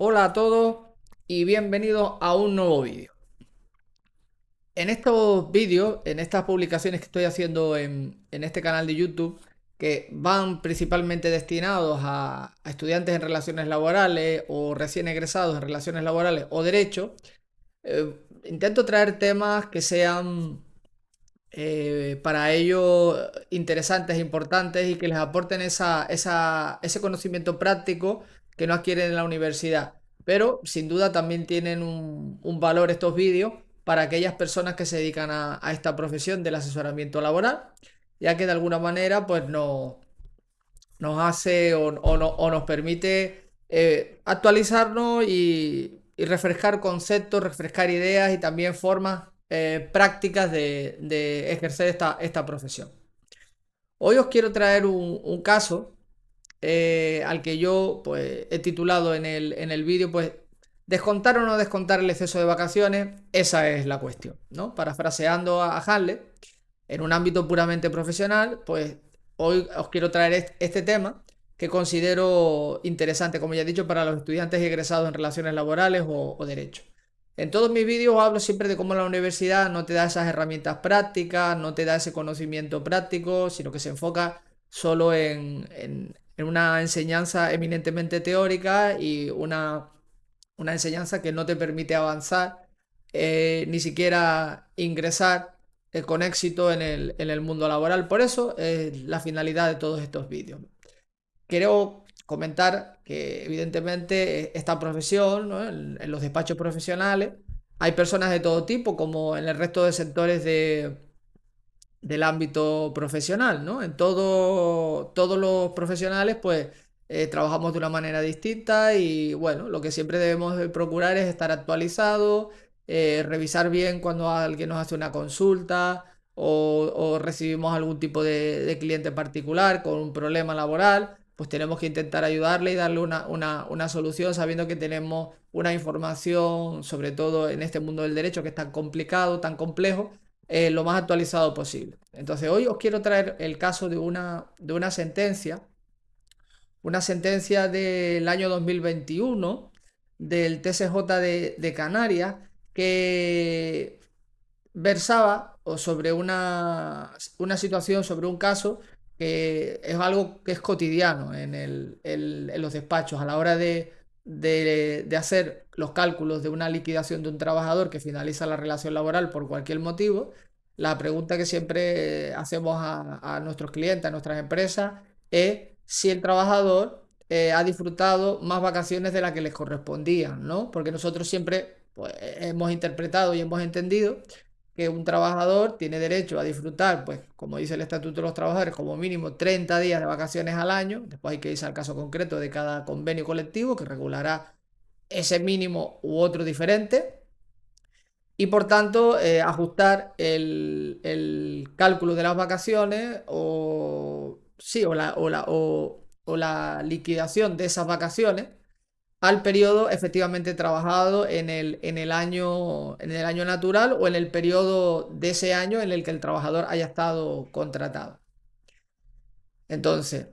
Hola a todos y bienvenidos a un nuevo vídeo. En estos vídeos, en estas publicaciones que estoy haciendo en este canal de YouTube, que van principalmente destinados a estudiantes en relaciones laborales o recién egresados en relaciones laborales o derecho, intento traer temas que sean para ellos interesantes, importantes y que les aporten ese conocimiento práctico que no adquieren en la universidad. Pero sin duda también tienen un valor estos vídeos para aquellas personas que se dedican a esta profesión del asesoramiento laboral, ya que de alguna manera pues nos hace o nos permite actualizarnos y refrescar conceptos, refrescar ideas y también formas prácticas de ejercer esta profesión. Hoy os quiero traer un caso al que yo pues, he titulado en el vídeo pues descontar o no descontar el exceso de vacaciones, esa es la cuestión, ¿no? Parafraseando a Hanley, en un ámbito puramente profesional, pues hoy os quiero traer este tema que considero interesante, como ya he dicho, para los estudiantes egresados en relaciones laborales o derecho. En todos mis vídeos hablo siempre de cómo la universidad no te da esas herramientas prácticas, no te da ese conocimiento práctico, sino que se enfoca solo en una enseñanza eminentemente teórica y una enseñanza que no te permite avanzar, ni siquiera ingresar con éxito en el mundo laboral. Por eso la finalidad de todos estos vídeos. Quiero comentar que evidentemente esta profesión, ¿no? En los despachos profesionales hay personas de todo tipo, como en el resto de sectores del ámbito profesional, ¿no? Todos los profesionales, pues, trabajamos de una manera distinta y, bueno, lo que siempre debemos de procurar es estar actualizados, revisar bien cuando alguien nos hace una consulta o recibimos algún tipo de cliente particular con un problema laboral, pues tenemos que intentar ayudarle y darle una solución sabiendo que tenemos una información, sobre todo en este mundo del derecho que es tan complicado, tan complejo, lo más actualizado posible. Entonces, hoy os quiero traer el caso de una sentencia del año 2021 del TSJ de Canarias que versaba sobre una situación, sobre un caso que es algo que es cotidiano en los despachos a la hora de hacer los cálculos de una liquidación de un trabajador que finaliza la relación laboral por cualquier motivo. La pregunta que siempre hacemos a nuestros clientes, a nuestras empresas, es si el trabajador ha disfrutado más vacaciones de las que les correspondían, ¿no? Porque nosotros siempre pues, hemos interpretado y hemos entendido que un trabajador tiene derecho a disfrutar, pues, como dice el Estatuto de los Trabajadores, como mínimo 30 días de vacaciones al año. Después hay que irse al caso concreto de cada convenio colectivo que regulará ese mínimo u otro diferente. Y por tanto, ajustar el cálculo de las vacaciones o, sí, o la liquidación de esas vacaciones al periodo efectivamente trabajado en el año natural o en el periodo de ese año en el que el trabajador haya estado contratado. Entonces,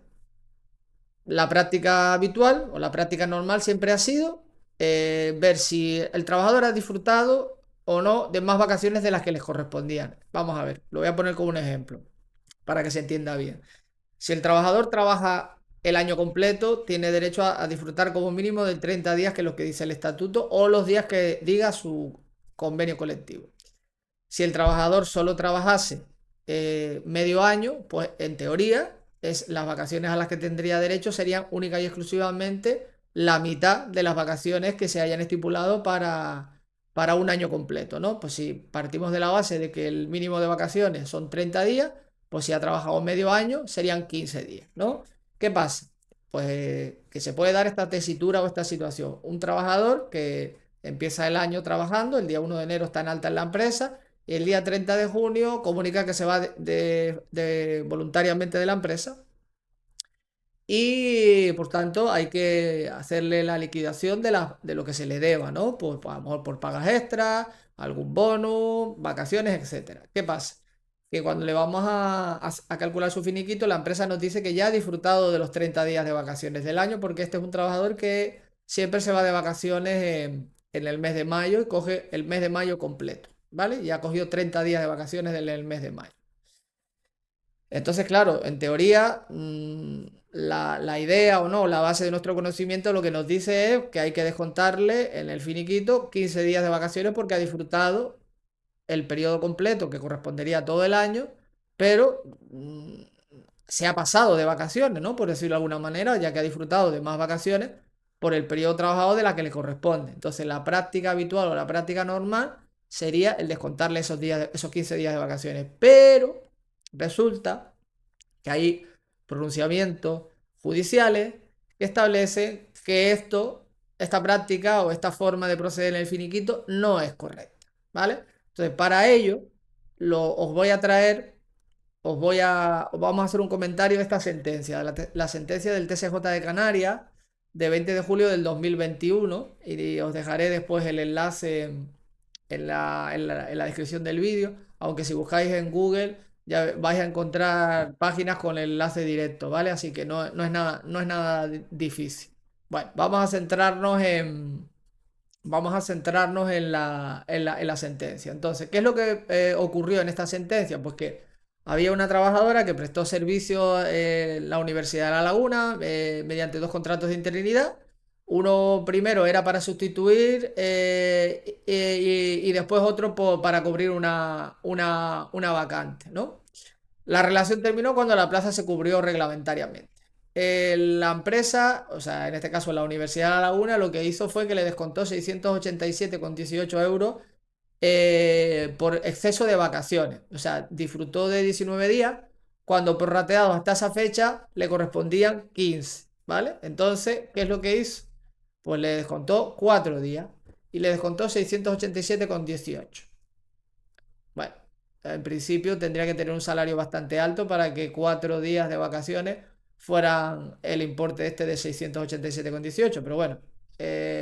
la práctica habitual o la práctica normal siempre ha sido ver si el trabajador ha disfrutado o no de más vacaciones de las que les correspondían. Vamos a ver, lo voy a poner como un ejemplo para que se entienda bien. Si el trabajador trabaja el año completo, tiene derecho a disfrutar como mínimo de 30 días, que es lo que dice el estatuto, o los días que diga su convenio colectivo. Si el trabajador solo trabajase medio año, pues en teoría las vacaciones a las que tendría derecho serían única y exclusivamente la mitad de las vacaciones que se hayan estipulado para un año completo, ¿no? Pues si partimos de la base de que el mínimo de vacaciones son 30 días, pues si ha trabajado medio año serían 15 días, ¿no? ¿Qué pasa? Pues que se puede dar esta tesitura o esta situación. Un trabajador que empieza el año trabajando, el día 1 de enero está en alta en la empresa, y el día 30 de junio comunica que se va voluntariamente de la empresa y por tanto hay que hacerle la liquidación de lo que se le deba, ¿no? Pues a lo mejor por pagas extras, algún bono, vacaciones, etcétera. ¿Qué pasa? Que cuando le vamos a calcular su finiquito, la empresa nos dice que ya ha disfrutado de los 30 días de vacaciones del año porque este es un trabajador que siempre se va de vacaciones en el mes de mayo y coge el mes de mayo completo, ¿vale? Y ha cogido 30 días de vacaciones en el mes de mayo. Entonces, claro, en teoría, la idea o no, la base de nuestro conocimiento lo que nos dice es que hay que descontarle en el finiquito 15 días de vacaciones porque ha disfrutado el periodo completo que correspondería a todo el año, pero se ha pasado de vacaciones, ¿no? Por decirlo de alguna manera, ya que ha disfrutado de más vacaciones por el periodo trabajado de la que le corresponde. Entonces, la práctica habitual o la práctica normal sería el descontarle esos días, esos 15 días de vacaciones. Pero resulta que hay pronunciamientos judiciales que establecen que esta práctica o esta forma de proceder en el finiquito no es correcta, ¿vale? Entonces, para ello, os voy a traer, vamos a hacer un comentario de esta sentencia, la sentencia del TSJ de Canarias de 20 de julio del 2021, y os dejaré después el enlace en la descripción del vídeo, aunque si buscáis en Google ya vais a encontrar páginas con el enlace directo, ¿vale? Así que no es nada difícil. Bueno, vamos a centrarnos en la sentencia. Entonces, ¿qué es lo que ocurrió en esta sentencia? Pues que había una trabajadora que prestó servicio en la Universidad de La Laguna mediante dos contratos de interinidad. Uno primero era para sustituir y después otro para cubrir una vacante, ¿no? La relación terminó cuando la plaza se cubrió reglamentariamente. La empresa, o sea, en este caso la Universidad de La Laguna, lo que hizo fue que le descontó 687,18 euros por exceso de vacaciones. O sea, disfrutó de 19 días, cuando prorrateado hasta esa fecha le correspondían 15, ¿vale? Entonces, ¿qué es lo que hizo? Pues le descontó 4 días y le descontó 687,18. Bueno, en principio tendría que tener un salario bastante alto para que 4 días de vacaciones fueran el importe este de 687,18. Pero bueno,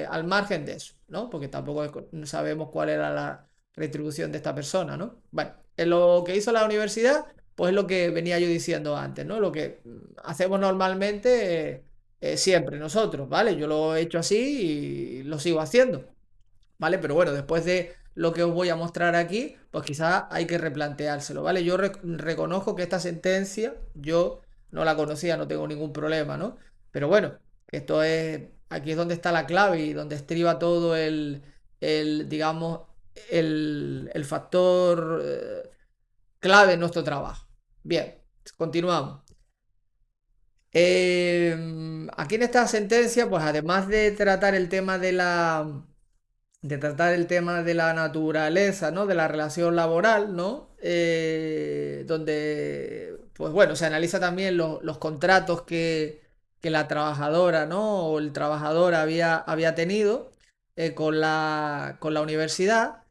al margen de eso, ¿no? Porque tampoco sabemos cuál era la retribución de esta persona, ¿no? Bueno, en lo que hizo la universidad, pues es lo que venía yo diciendo antes, ¿no? Lo que hacemos normalmente siempre nosotros, ¿vale? Yo lo he hecho así y lo sigo haciendo. ¿Vale? Pero bueno, después de lo que os voy a mostrar aquí, pues quizás hay que replanteárselo, ¿vale? Yo reconozco que esta sentencia yo no la conocía, no tengo ningún problema, ¿no? Pero bueno, aquí es donde está la clave y donde estriba todo digamos, el factor clave en nuestro trabajo. Bien, continuamos. Aquí en esta sentencia, pues además de tratar el tema de la naturaleza, ¿no? De la relación laboral, ¿no? Donde, pues bueno, se analiza también los contratos que la trabajadora, ¿no? O el trabajador había tenido con la universidad.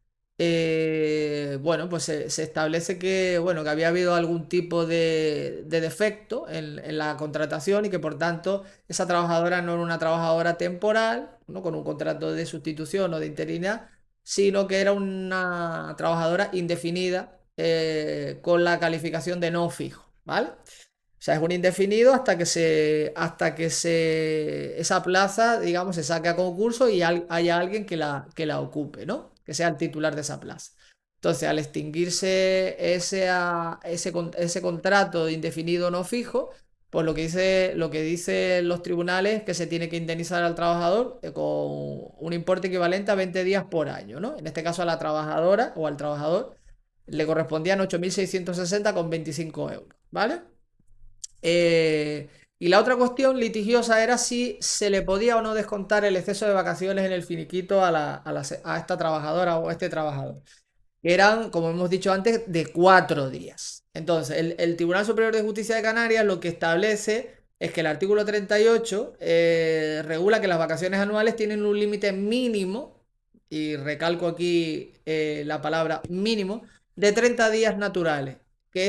Bueno, pues se establece que, bueno, que había habido algún tipo de defecto en la contratación y que por tanto esa trabajadora no era una trabajadora temporal, ¿no? Con un contrato de sustitución o de interinidad, sino que era una trabajadora indefinida con la calificación de no fijo, ¿vale? O sea, es un indefinido hasta que esa plaza, digamos, se saque a concurso y haya alguien que la ocupe, ¿no? Que sea el titular de esa plaza. Entonces, al extinguirse ese contrato de indefinido no fijo, pues lo que dicen los tribunales es que se tiene que indemnizar al trabajador con un importe equivalente a 20 días por año, ¿no? En este caso a la trabajadora o al trabajador le correspondían 8.660,25 euros, ¿vale? Y la otra cuestión litigiosa era si se le podía o no descontar el exceso de vacaciones en el finiquito a esta trabajadora o a este trabajador. Que eran, como hemos dicho antes, de 4 días. Entonces, el Tribunal Superior de Justicia de Canarias lo que establece es que el artículo 38 regula que las vacaciones anuales tienen un límite mínimo, y recalco aquí la palabra mínimo, de 30 días naturales. Que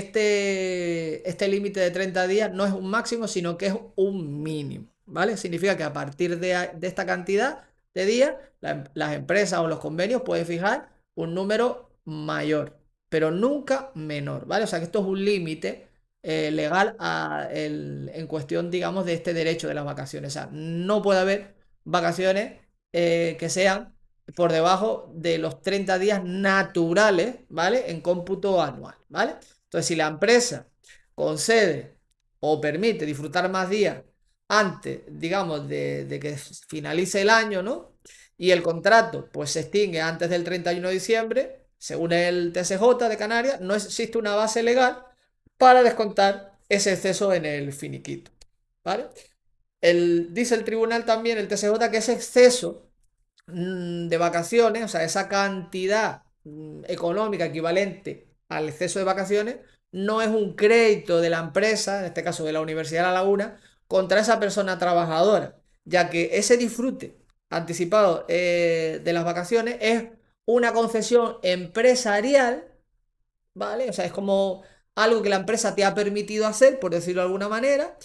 este límite de 30 días no es un máximo, sino que es un mínimo, ¿vale? Significa que a partir de esta cantidad de días, las empresas o los convenios pueden fijar un número mayor, pero nunca menor, ¿vale? O sea que esto es un límite legal en cuestión, digamos, de este derecho de las vacaciones. O sea, no puede haber vacaciones que sean por debajo de los 30 días naturales, ¿vale? En cómputo anual, ¿vale? Entonces, si la empresa concede o permite disfrutar más días antes, digamos, de que finalice el año, ¿no? Y el contrato, pues se extingue antes del 31 de diciembre, según el TSJ de Canarias, no existe una base legal para descontar ese exceso en el finiquito, ¿vale? Dice el tribunal también, el TSJ, que ese exceso de vacaciones, o sea, esa cantidad económica equivalente al exceso de vacaciones, no es un crédito de la empresa, en este caso de la Universidad de La Laguna, contra esa persona trabajadora, ya que ese disfrute anticipado de las vacaciones es una concesión empresarial, ¿vale? O sea, es como algo que la empresa te ha permitido hacer, por decirlo de alguna manera,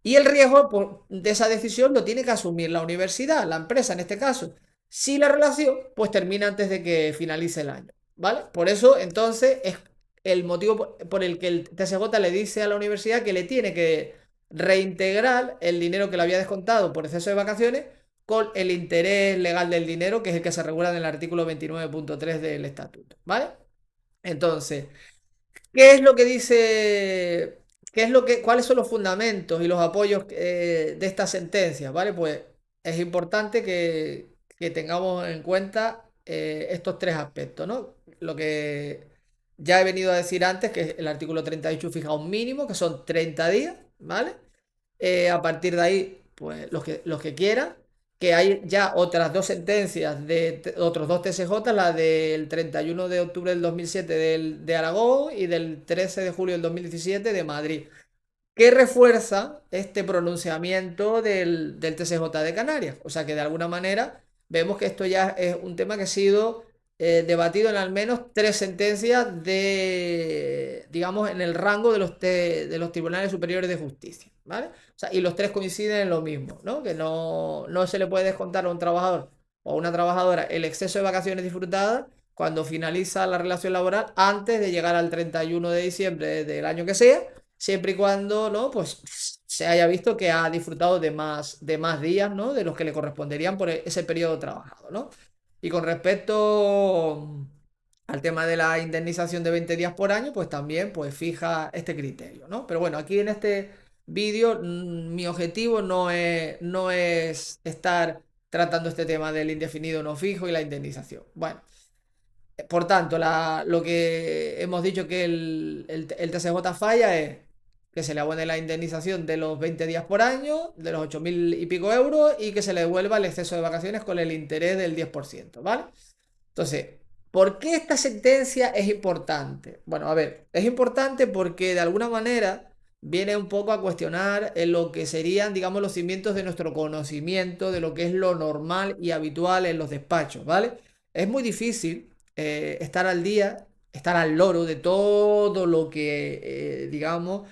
y el riesgo de esa decisión lo tiene que asumir la universidad, la empresa en este caso. Si la relación, pues termina antes de que finalice el año, ¿vale? Por eso, entonces, es el motivo por el que el TSJ le dice a la universidad que le tiene que reintegrar el dinero que le había descontado por exceso de vacaciones con el interés legal del dinero, que es el que se regula en el artículo 29.3 del estatuto, ¿vale? Entonces, ¿qué es lo que dice? ¿Cuáles son los fundamentos y los apoyos de esta sentencia? ¿Vale? Pues es importante que tengamos en cuenta estos tres aspectos, ¿no? Lo que ya he venido a decir antes, que el artículo 38 fija un mínimo, que son 30 días, ¿vale? A partir de ahí, pues los que quieran, que hay ya otras dos sentencias de otros dos TSJ, la del 31 de octubre del 2007 de Aragón y del 13 de julio del 2017 de Madrid, que refuerza este pronunciamiento del TSJ de Canarias. O sea que de alguna manera vemos que esto ya es un tema que ha sido debatido en al menos tres sentencias digamos, en el rango de los tribunales superiores de justicia, ¿vale? O sea, y los tres coinciden en lo mismo, ¿no? Que no se le puede descontar a un trabajador o a una trabajadora el exceso de vacaciones disfrutadas cuando finaliza la relación laboral antes de llegar al 31 de diciembre del año que sea, siempre y cuando, ¿no? Pues se haya visto que ha disfrutado de más días, ¿no? De los que le corresponderían por ese periodo trabajado, ¿no? Y con respecto al tema de la indemnización de 20 días por año, pues también pues fija este criterio, ¿no? Pero bueno, aquí en este vídeo mi objetivo no es estar tratando este tema del indefinido no fijo y la indemnización. Bueno, por tanto, lo que hemos dicho que el TSJ falla es que se le abone la indemnización de los 20 días por año, de los 8.000 y pico euros, y que se le devuelva el exceso de vacaciones con el interés del 10%, ¿vale? Entonces, ¿por qué esta sentencia es importante? Bueno, a ver, es importante porque de alguna manera viene un poco a cuestionar lo que serían, digamos, los cimientos de nuestro conocimiento, de lo que es lo normal y habitual en los despachos, ¿vale? Es muy difícil estar al día, estar al loro de todo lo que, digamos,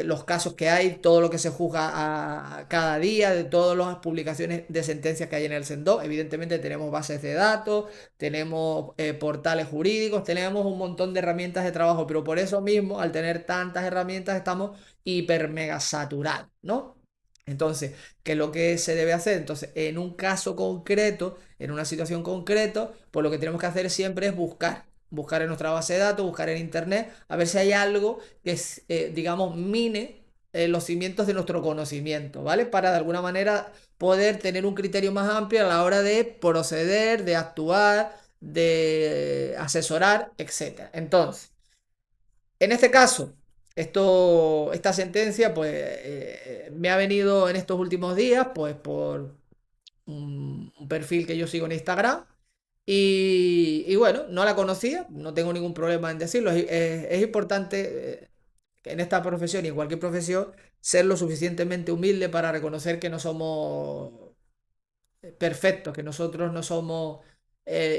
los casos que hay, todo lo que se juzga a cada día, de todas las publicaciones de sentencias que hay en el SENDO. Evidentemente tenemos bases de datos, tenemos portales jurídicos, tenemos un montón de herramientas de trabajo, pero por eso mismo, al tener tantas herramientas, estamos hiper mega saturados, ¿no? Entonces, ¿qué es lo que se debe hacer? Entonces, en un caso concreto, en una situación concreta, pues lo que tenemos que hacer siempre es buscar en nuestra base de datos, buscar en internet, a ver si hay algo que, digamos, mine los cimientos de nuestro conocimiento, ¿vale? Para de alguna manera poder tener un criterio más amplio a la hora de proceder, de actuar, de asesorar, etcétera. Entonces, en este caso, esta sentencia, pues, me ha venido en estos últimos días, pues, por un perfil que yo sigo en Instagram. Y bueno, no la conocía, no tengo ningún problema en decirlo. Es importante en esta profesión y en cualquier profesión ser lo suficientemente humilde para reconocer que no somos perfectos, que nosotros no somos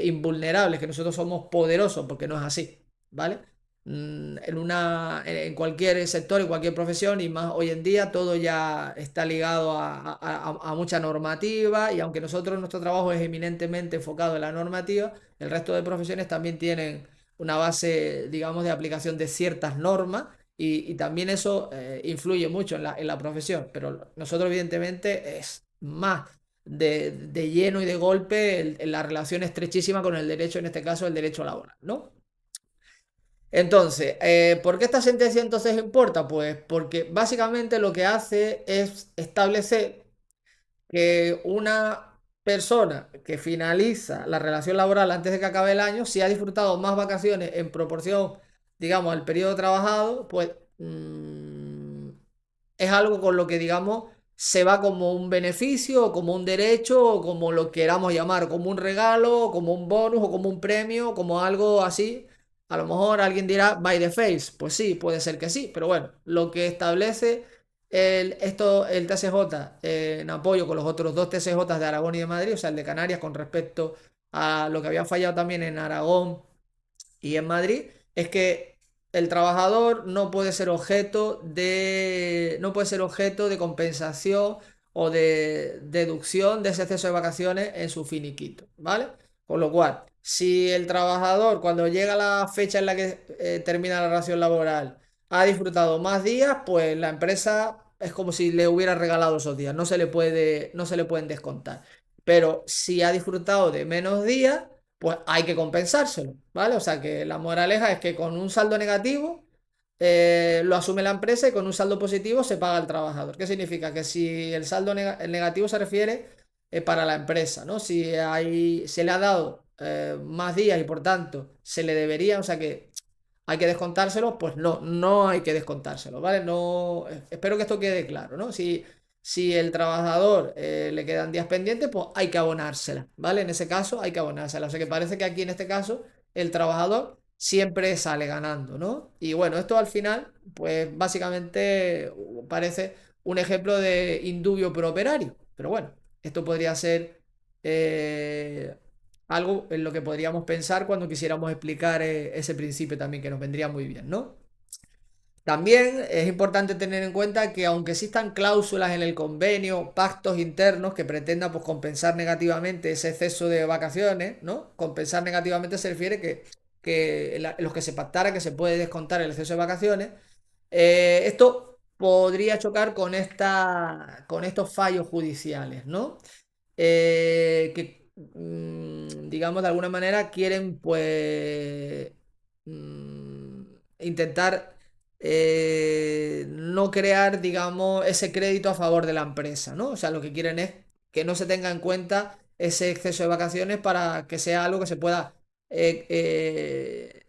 invulnerables, que nosotros somos poderosos, porque no es así, ¿vale? En cualquier sector, en cualquier profesión y más hoy en día todo ya está ligado a mucha normativa y aunque nuestro trabajo es eminentemente enfocado en la normativa, el resto de profesiones también tienen una base, digamos, de aplicación de ciertas normas y también eso influye mucho en la profesión, pero nosotros evidentemente es más de lleno y de golpe la relación estrechísima con el derecho, en este caso el derecho laboral, ¿no? Entonces, ¿por qué esta sentencia entonces importa? Pues porque básicamente lo que hace es establecer que una persona que finaliza la relación laboral antes de que acabe el año, si ha disfrutado más vacaciones en proporción, digamos, al periodo trabajado, pues es algo con lo que, digamos, se va como un beneficio, o como un derecho, o como lo queramos llamar, como un regalo, o como un bonus, o como un premio, como algo así. A lo mejor alguien dirá by the face, pues sí, puede ser que sí, pero bueno, lo que establece el TCJ en apoyo con los otros dos TCJ de Aragón y de Madrid, o sea, el de Canarias con respecto a lo que había fallado también en Aragón y en Madrid, es que el trabajador no puede ser objeto de compensación o de deducción de ese exceso de vacaciones en su finiquito, ¿vale? Con lo cual, si el trabajador cuando llega la fecha en la que termina la relación laboral ha disfrutado más días, pues la empresa es como si le hubiera regalado esos días, no se le pueden descontar. Pero si ha disfrutado de menos días, pues hay que compensárselo, ¿vale? O sea que la moraleja es que con un saldo negativo lo asume la empresa y con un saldo positivo se paga al trabajador. ¿Qué significa? Que si el saldo el negativo se refiere para la empresa, ¿no? Si se le ha dado más días y por tanto se le debería, o sea que hay que descontárselo, pues no, no hay que descontárselo, ¿vale? No, espero que esto quede claro, ¿no? Si el trabajador le quedan días pendientes, pues hay que abonársela, ¿vale? En ese caso hay que abonársela. O sea que parece que aquí en este caso el trabajador siempre sale ganando, ¿no? Y bueno, esto al final, pues básicamente parece un ejemplo de indubio pro operario. Pero bueno, esto podría ser eh, algo en lo que podríamos pensar cuando quisiéramos explicar ese principio también, que nos vendría muy bien, ¿no? También es importante tener en cuenta que aunque existan cláusulas en el convenio, pactos internos que pretendan pues, compensar negativamente ese exceso de vacaciones, ¿no? Compensar negativamente se refiere que los que se pactara que se puede descontar el exceso de vacaciones, esto podría chocar con estos fallos judiciales, ¿no? Que, digamos, de alguna manera quieren, pues, mm, intentar no crear, digamos, ese crédito a favor de la empresa, ¿no? O sea, lo que quieren es que no se tenga en cuenta ese exceso de vacaciones para que sea algo que se pueda eh, eh,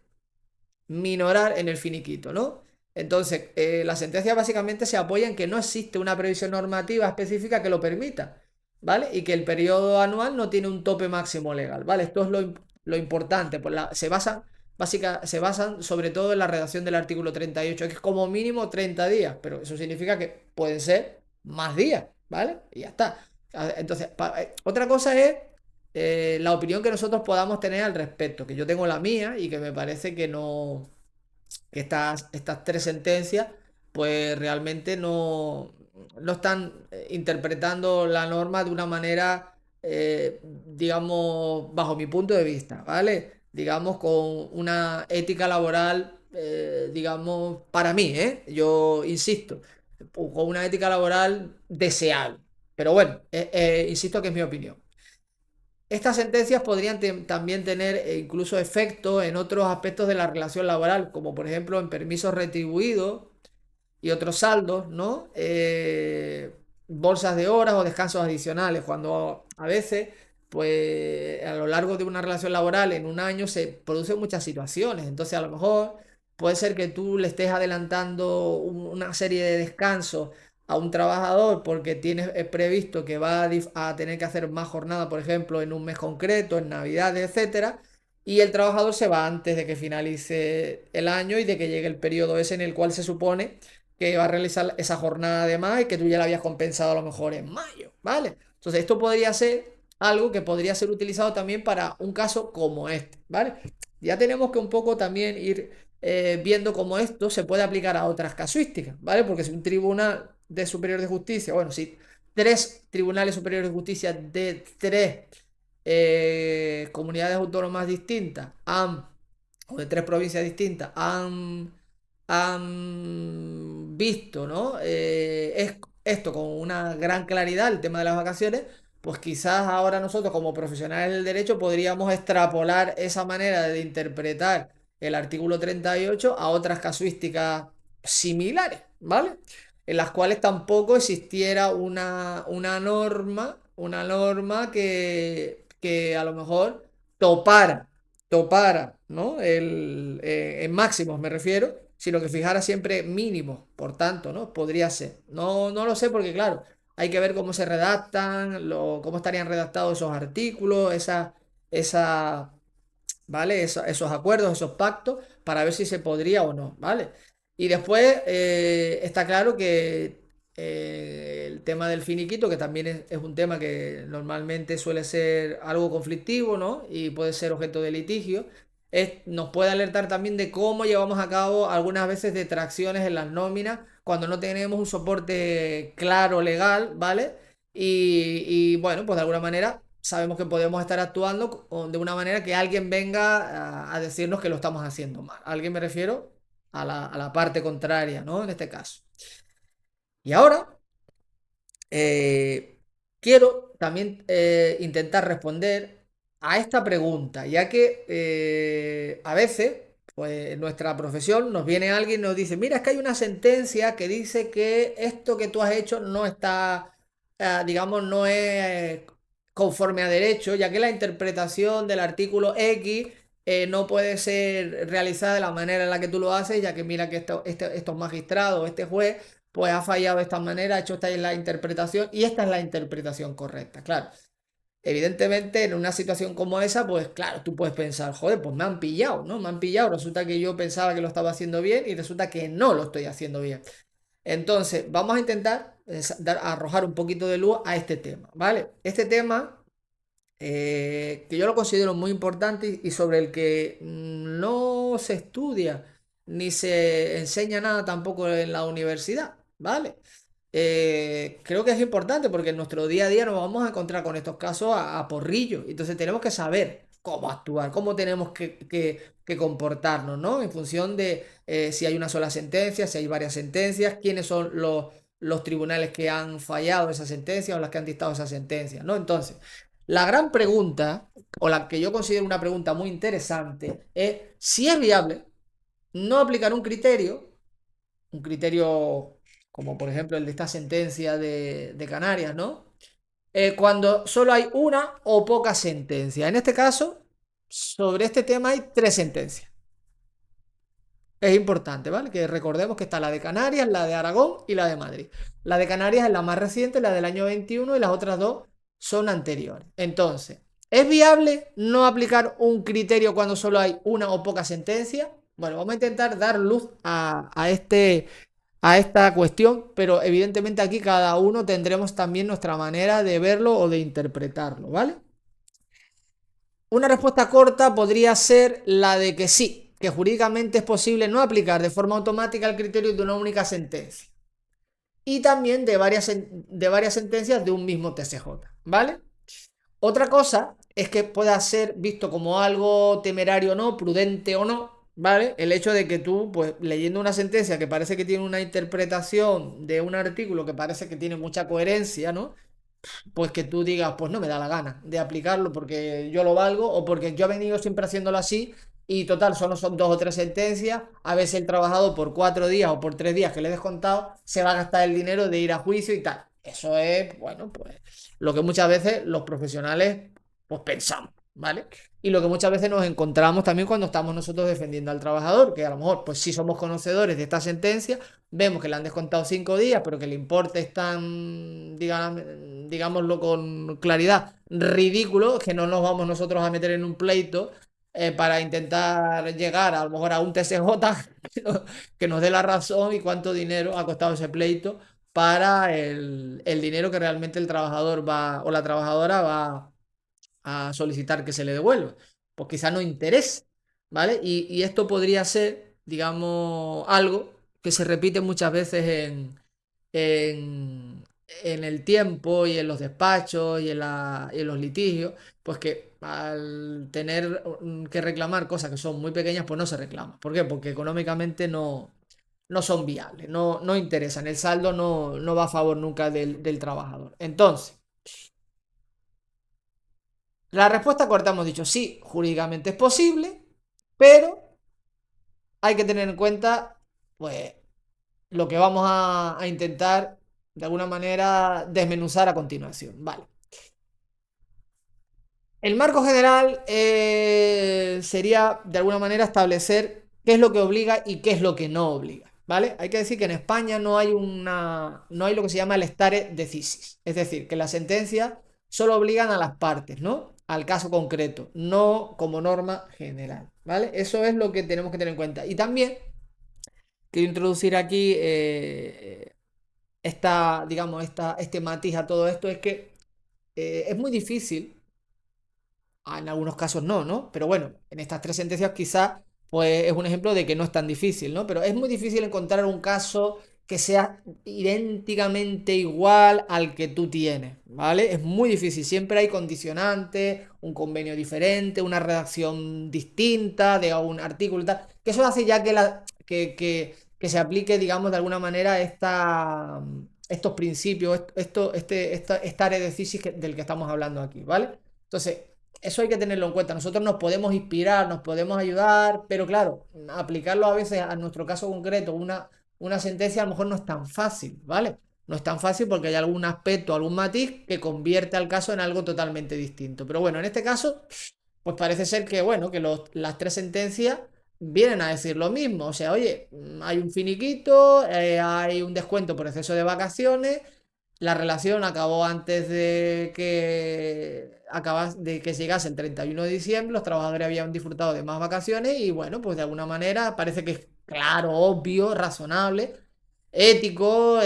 minorar en el finiquito, ¿no? Entonces, la sentencia básicamente se apoya en que no existe una previsión normativa específica que lo permita, ¿vale? Y que el periodo anual no tiene un tope máximo legal, ¿vale? Esto es lo importante, pues se basan sobre todo en la redacción del artículo 38, que es como mínimo 30 días, pero eso significa que pueden ser más días, ¿vale? Y ya está. Entonces, otra cosa es la opinión que nosotros podamos tener al respecto, que yo tengo la mía y que me parece que no, que estas tres sentencias, pues realmente no están interpretando la norma de una manera, digamos, bajo mi punto de vista, ¿vale? Digamos, con una ética laboral, digamos, para mí, ¿eh? Yo insisto, con una ética laboral deseable. Pero bueno, insisto que es mi opinión. Estas sentencias podrían también tener incluso efecto en otros aspectos de la relación laboral, como por ejemplo en permisos retribuidos y otros saldos, ¿no? Bolsas de horas o descansos adicionales, cuando a veces, pues a lo largo de una relación laboral en un año se producen muchas situaciones. Entonces a lo mejor puede ser que tú le estés adelantando una serie de descansos a un trabajador porque tienes previsto que va a tener que hacer más jornada, por ejemplo, en un mes concreto, en Navidades, etcétera, y el trabajador se va antes de que finalice el año y de que llegue el periodo ese en el cual se supone que va a realizar esa jornada de más y que tú ya la habías compensado a lo mejor en mayo, ¿vale? Entonces esto podría ser algo que podría ser utilizado también para un caso como este, ¿vale? Ya tenemos que un poco también ir viendo cómo esto se puede aplicar a otras casuísticas, ¿vale? Porque si un tribunal de superior de justicia, bueno, si tres tribunales superiores de justicia de tres comunidades autónomas distintas o de tres provincias distintas han visto, ¿no? Esto con una gran claridad, el tema de las vacaciones, pues quizás ahora nosotros como profesionales del derecho podríamos extrapolar esa manera de interpretar el artículo 38 a otras casuísticas similares, ¿vale? En las cuales tampoco existiera una norma que a lo mejor topara, topara, ¿no? En máximos me refiero, sino que fijara siempre mínimos, por tanto, ¿no? Podría ser. No, no lo sé porque, claro, hay que ver cómo se redactan, cómo estarían redactados esos artículos, esa, ¿vale? Esos acuerdos, esos pactos, para ver si se podría o no, ¿vale? Y después está claro que el tema del finiquito, que también es un tema que normalmente suele ser algo conflictivo, ¿no? Y puede ser objeto de litigio, nos puede alertar también de cómo llevamos a cabo algunas veces detracciones en las nóminas cuando no tenemos un soporte claro legal, ¿vale? Y bueno, pues de alguna manera sabemos que podemos estar actuando de una manera que alguien venga a decirnos que lo estamos haciendo mal. Alguien me refiero a la parte contraria, ¿no? En este caso. Y ahora quiero también intentar responder a esta pregunta, ya que a veces, pues en nuestra profesión nos viene alguien y nos dice, mira, es que hay una sentencia que dice que esto que tú has hecho no está, digamos, no es conforme a derecho, ya que la interpretación del artículo X no puede ser realizada de la manera en la que tú lo haces, ya que mira que estos magistrados, este juez pues ha fallado de esta manera, ha hecho esta es la interpretación y esta es la interpretación correcta. Claro, evidentemente en una situación como esa, pues claro, tú puedes pensar, joder, pues me han pillado, ¿no? Me han pillado, resulta que yo pensaba que lo estaba haciendo bien y resulta que no lo estoy haciendo bien. Entonces, vamos a intentar arrojar un poquito de luz a este tema, ¿vale? Este tema que yo lo considero muy importante y sobre el que no se estudia ni se enseña nada tampoco en la universidad, ¿vale? Creo que es importante porque en nuestro día a día nos vamos a encontrar con estos casos a porrillo. Entonces tenemos que saber cómo actuar, cómo tenemos que comportarnos, ¿no? En función de si hay una sola sentencia, si hay varias sentencias, quiénes son los tribunales que han fallado esa sentencia o las que han dictado esa sentencia, ¿no? Entonces, la gran pregunta, o la que yo considero una pregunta muy interesante, es si es viable no aplicar un criterio como por ejemplo el de esta sentencia de Canarias, ¿no? Cuando solo hay una o pocas sentencias. En este caso, sobre este tema hay tres sentencias. Es importante, ¿vale? Que recordemos que está la de Canarias, la de Aragón y la de Madrid. La de Canarias es la más reciente, la del año 21 y las otras dos son anteriores. Entonces, ¿es viable no aplicar un criterio cuando solo hay una o pocas sentencias? Bueno, vamos a intentar dar luz a esta cuestión, pero evidentemente aquí cada uno tendremos también nuestra manera de verlo o de interpretarlo, ¿vale? Una respuesta corta podría ser la de que sí, que jurídicamente es posible no aplicar de forma automática el criterio de una única sentencia. Y también de varias sentencias de un mismo TSJ, ¿vale? Otra cosa es que pueda ser visto como algo temerario o no, prudente o no, ¿vale? El hecho de que tú, pues leyendo una sentencia que parece que tiene una interpretación de un artículo que parece que tiene mucha coherencia, ¿no? Pues que tú digas, pues no me da la gana de aplicarlo porque yo lo valgo o porque yo he venido siempre haciéndolo así y total, solo son dos o tres sentencias, a veces el trabajador por 4 días o por 3 días que le he descontado se va a gastar el dinero de ir a juicio y tal. Eso es, bueno, pues lo que muchas veces los profesionales pues pensamos, ¿vale? Y lo que muchas veces nos encontramos también cuando estamos nosotros defendiendo al trabajador, que a lo mejor pues sí somos conocedores de esta sentencia, vemos que le han descontado 5 días, pero que el importe es tan, digámoslo con claridad, ridículo, que no nos vamos nosotros a meter en un pleito para intentar llegar a lo mejor a un TCJ que nos dé la razón y cuánto dinero ha costado ese pleito para el dinero que realmente el trabajador va o la trabajadora va a solicitar que se le devuelva. Pues quizá no interese, ¿vale? Y esto podría ser, digamos, algo que se repite muchas veces en el tiempo y en los despachos y en los litigios, pues que al tener que reclamar cosas que son muy pequeñas, pues no se reclama. ¿Por qué? Porque económicamente no son viables, no interesan. El saldo no va a favor nunca del trabajador. Entonces, La respuesta corta hemos dicho sí, jurídicamente es posible, pero hay que tener en cuenta, pues, lo que vamos a intentar de alguna manera desmenuzar a continuación. Vale. El marco general sería de alguna manera establecer qué es lo que obliga y qué es lo que no obliga. ¿Vale? Hay que decir que en España no hay lo que se llama el stare decisis. Es decir, que las sentencias solo obligan a las partes, ¿no? Al caso concreto, no como norma general. ¿Vale? Eso es lo que tenemos que tener en cuenta. Y también quiero introducir aquí este matiz a todo esto, es que es muy difícil. En algunos casos no, ¿no? Pero bueno, en estas tres sentencias quizás pues es un ejemplo de que no es tan difícil, ¿no? Pero es muy difícil encontrar un caso que sea idénticamente igual al que tú tienes, ¿vale? Es muy difícil, siempre hay condicionantes, un convenio diferente, una redacción distinta de un artículo y tal, que eso hace ya que se aplique, digamos, de alguna manera estos principios, esta área de física del que estamos hablando aquí, ¿vale? Entonces, eso hay que tenerlo en cuenta. Nosotros nos podemos inspirar, nos podemos ayudar, pero claro, aplicarlo a veces a nuestro caso concreto, una sentencia a lo mejor no es tan fácil, ¿vale? No es tan fácil porque hay algún aspecto, algún matiz que convierte al caso en algo totalmente distinto. Pero bueno, en este caso, pues parece ser que, bueno, que las tres sentencias vienen a decir lo mismo. O sea, oye, hay un finiquito, hay un descuento por exceso de vacaciones, la relación acabó antes de que llegase el 31 de diciembre, los trabajadores habían disfrutado de más vacaciones y bueno, pues de alguna manera parece que es claro, obvio, razonable, ético,